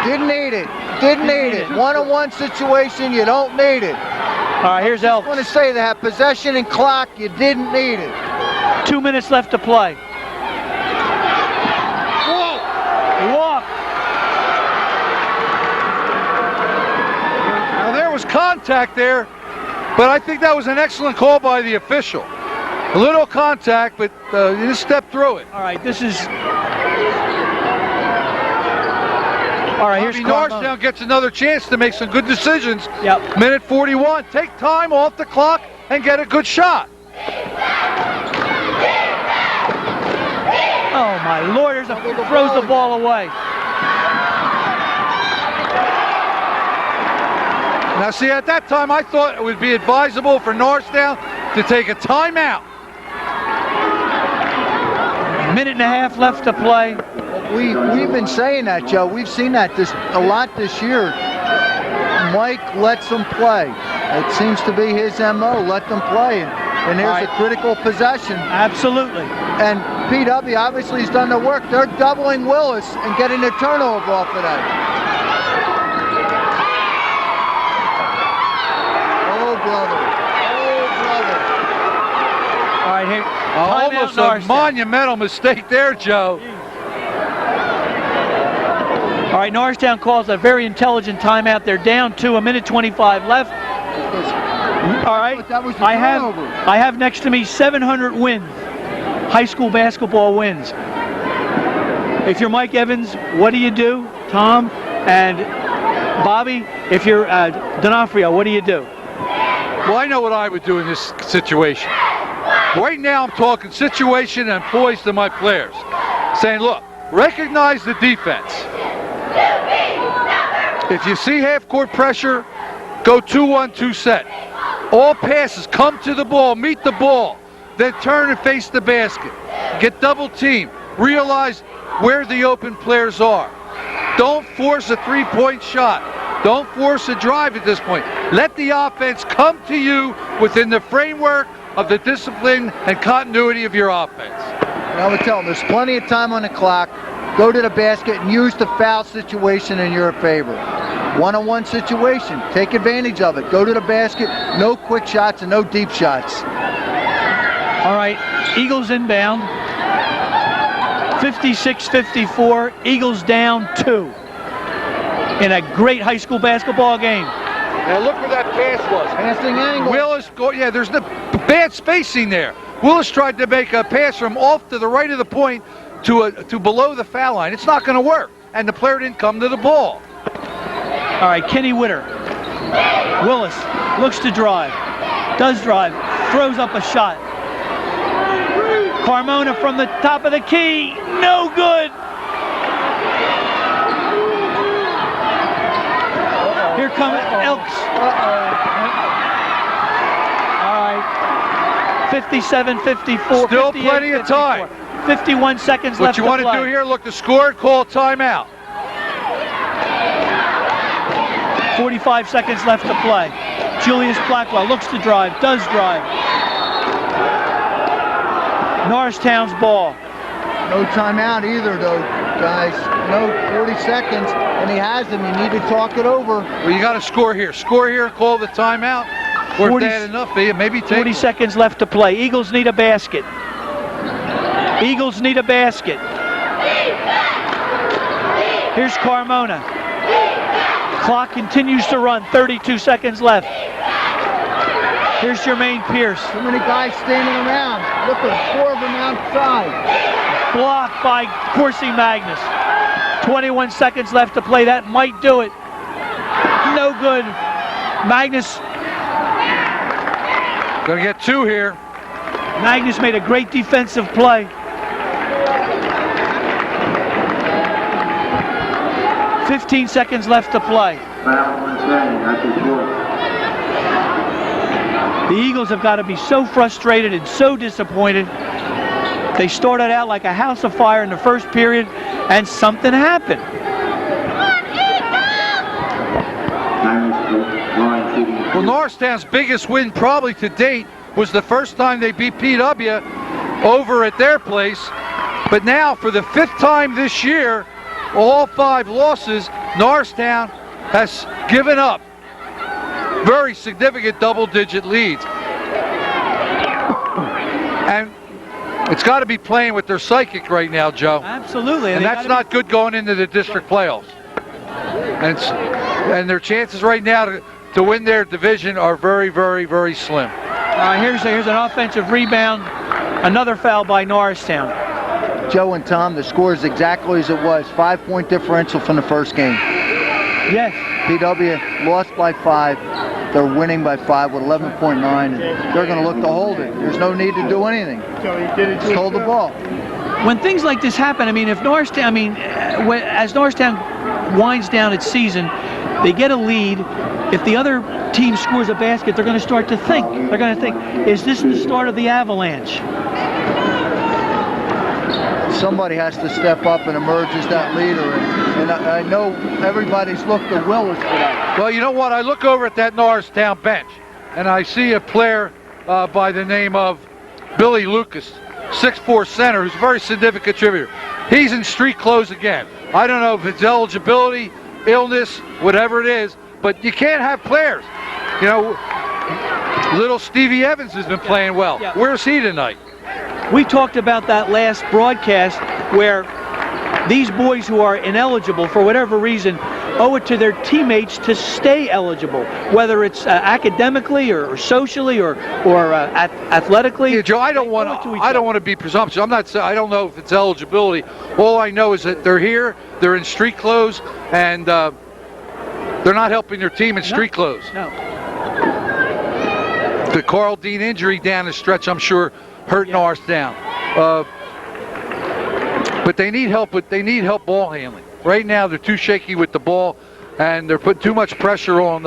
S3: Didn't need it. Didn't need it. One-on-one situation, you don't need it.
S1: All right, here's
S3: I
S1: Elks.
S3: want to say that possession and clock, you didn't need it.
S1: 2 minutes left to play.
S2: Whoa!
S1: He walked.
S2: Now there was contact there, but I think that was an excellent call by the official. A little contact, but he just stepped through it.
S1: All right, this is... All right, here's
S2: Norristown
S1: Carmona.
S2: gets another chance to make some good decisions.
S1: Yep.
S2: Minute 41. Take time off the clock and get a good shot.
S1: Oh, my Lord, throws the ball away.
S2: Now, see, at that time, I thought it would be advisable for Norristown to take a timeout.
S1: Minute and a half left to play.
S3: We've been saying that, Joe. We've seen that a lot this year. Mike lets them play. It seems to be his MO, let them play. And there's a critical possession.
S1: Absolutely.
S3: And PW obviously has done the work. They're doubling Willis and getting the turnover off of that. Oh, brother. Oh, brother.
S1: All right, here.
S2: Almost a monumental mistake there, Joe.
S1: All right, Norristown calls a very intelligent timeout. They're down 2, a minute 25 left. All right, I have next to me 700 wins, high school basketball wins. If you're Mike Evans, what do you do? Tom and Bobby, if you're D'Onofrio, what do you do?
S2: Well, I know what I would do in this situation. Right now, I'm talking situation and poise to my players, saying, look, recognize the defense. If you see half-court pressure, go 2-1-2 set. All passes, come to the ball, meet the ball, then turn and face the basket. Get double team. Realize where the open players are. Don't force a three-point shot. Don't force a drive at this point. Let the offense come to you within the framework of the discipline and continuity of your offense.
S3: And I would tell them there's plenty of time on the clock. Go to the basket and use the foul situation in your favor. One-on-one situation, take advantage of it. Go to the basket, no quick shots and no deep shots.
S1: All right, Eagles inbound. 56-54, Eagles down 2 in a great high school basketball game.
S2: Now look where that pass was.
S3: Passing angle.
S2: Willis, there's the bad spacing there. Willis tried to make a pass from off to the right of the point to below the foul line. It's not going to work, and the player didn't come to the ball.
S1: All right, Kenny Witter. Willis looks to drive, does drive, throws up a shot. Carmona from the top of the key, no good. Here comes Elks. All right, 57-54.
S2: Still plenty of time.
S1: 51 seconds left to play.
S2: What you want to do here, look to score and call timeout.
S1: 45 seconds left to play. Julius Blackwell looks to drive, does drive. Norristown's ball.
S3: No timeout either, though, guys. No 40 seconds, and he has them. You need to talk it over.
S2: Well, you got to score here. Score here, call the timeout. Or if they had enough, maybe take
S1: 40 seconds left to play. Eagles need a basket. Eagles need a basket. Here's Carmona. Clock continues to run. 32 seconds left. Here's Jermaine Pierce.
S3: Too many guys standing around. Look at 4 of them outside.
S1: blocked by Corsi Magnus. 21 seconds left to play. That might do it. No good. Magnus.
S2: Gonna get 2 here.
S1: Magnus made a great defensive play. 15 seconds left to play. The Eagles have got to be so frustrated and so disappointed. They started out like a house of fire in the first period, and something happened.
S2: Well, Norristown's biggest win probably to date was the first time they beat PW over at their place. But now, for the 5th time this year, all 5 losses, Norristown has given up very significant double-digit leads. And it's got to be playing with their psychic right now, Joe.
S1: Absolutely.
S2: And that's not good going into the district playoffs. And their chances right now to win their division are very, very, very slim.
S1: Here's an offensive rebound. Another foul by Norristown.
S3: Joe and Tom, the score is exactly as it was. 5-point differential from the first game.
S1: Yes.
S3: PW lost by 5. They're winning by 5 with 11.9, and they're going to look to hold it. There's no need to do anything. Just hold the ball.
S1: When things like this happen, I mean, if Norristown, as Norristown winds down its season, they get a lead. If the other team scores a basket, they're going to start to think. They're going to think, is this the start of the avalanche?
S3: Somebody has to step up and emerge as that leader, and I know everybody's looked to Willis for that.
S2: Well, you know what? I look over at that Norristown bench, and I see a player by the name of Billy Lucas, 6'4" center, who's a very significant contributor. He's in street clothes again. I don't know if it's eligibility, illness, whatever it is, but you can't have players. You know, little Stevie Evans has been playing well.
S1: Yeah.
S2: Where's he tonight?
S1: We talked about that last broadcast where these boys who are ineligible for whatever reason owe it to their teammates to stay eligible, whether it's academically or socially or athletically.
S2: Yeah, Joe, I don't want to be presumptuous. I don't know if it's eligibility. All I know is that they're here, they're in street clothes, and they're not helping their team in street clothes.
S1: No.
S2: The Carl Dean injury down the stretch, I'm sure, hurt Norristown. But they need help. They need help ball handling. Right now, they're too shaky with the ball, and they're putting too much pressure on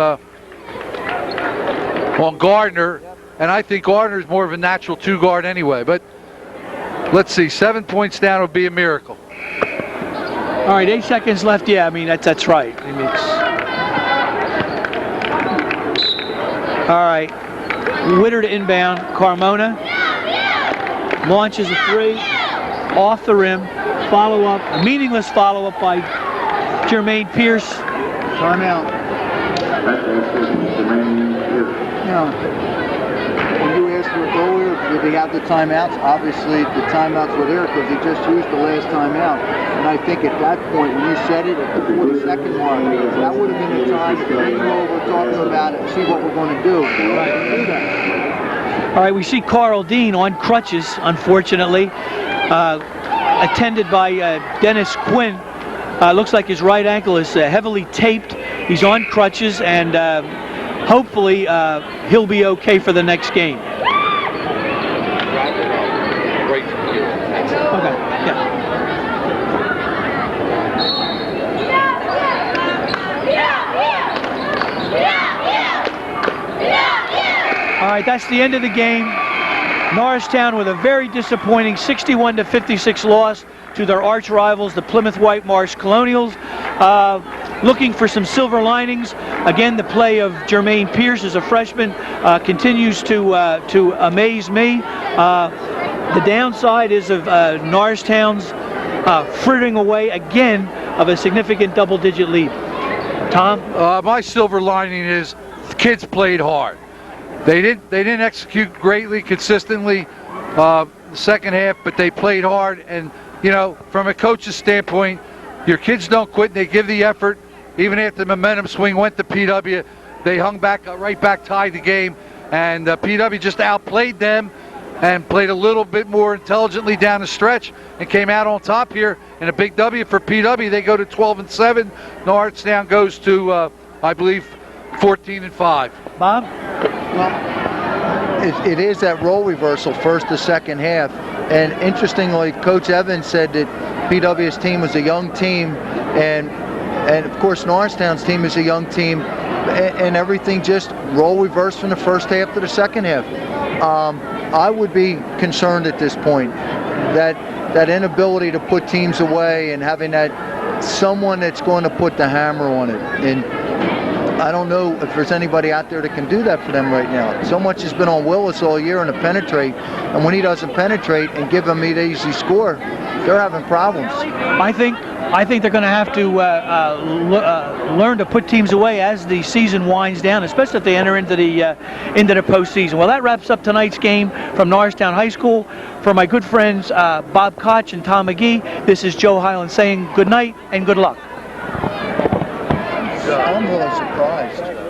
S2: Gardner. And I think Gardner's more of a natural 2 guard anyway. But let's see, 7 points down would be a miracle.
S1: All right, 8 seconds left. Yeah, I mean that's right. I mean, all right, Witter to inbound. Carmona launches a 3 off the rim. Follow up, a meaningless follow up by Jermaine Pierce.
S3: Timeout. Now, when you asked for earlier, did he have the timeouts? Obviously, the timeouts were there because he just used the last timeout. And I think at that point, when you said it at the 40-second mark, that would have been the time to lean over, talking about it, and see what we're going to do.
S1: All right, we see Carl Dean on crutches, unfortunately, attended by Dennis Quinn. Looks like his right ankle is heavily taped. He's on crutches, and hopefully he'll be okay for the next game. Okay, yeah. All right, that's the end of the game. Norristown with a very disappointing 61-56 loss to their arch rivals, the Plymouth Whitmarsh Colonials. Looking for some silver linings. Again, the play of Jermaine Pierce as a freshman continues to amaze me. The downside is of Norristown's frittering away again of a significant double-digit lead. Tom?
S2: My silver lining is the kids played hard. They didn't execute greatly, consistently the second half, but they played hard. And, you know, from a coach's standpoint, your kids don't quit. They give the effort. Even after the momentum swing went to PW, they hung back, right back, tied the game. And PW just outplayed them. and played a little bit more intelligently down the stretch and came out on top here in a big W for PW. They go to 12-7. Norristown goes to, I believe, 14-5.
S1: Bob?
S3: It is that role reversal first to second half. And interestingly, Coach Evans said that PW's team was a young team, and of course Norristown's team is a young team, and everything just role reversed from the first half to the second half. I would be concerned at this point that inability to put teams away and having that someone that's going to put the hammer on it. And I don't know if there's anybody out there that can do that for them right now. So much has been on Willis all year and to penetrate, and when he doesn't penetrate and give them the easy score, they're having problems.
S1: I think they're going to have to learn to put teams away as the season winds down, especially if they enter into the postseason. Well, that wraps up tonight's game from Norristown High School. For my good friends Bob Koch and Tom McGee, this is Joe Highland saying good night and good luck.
S3: I'm really surprised.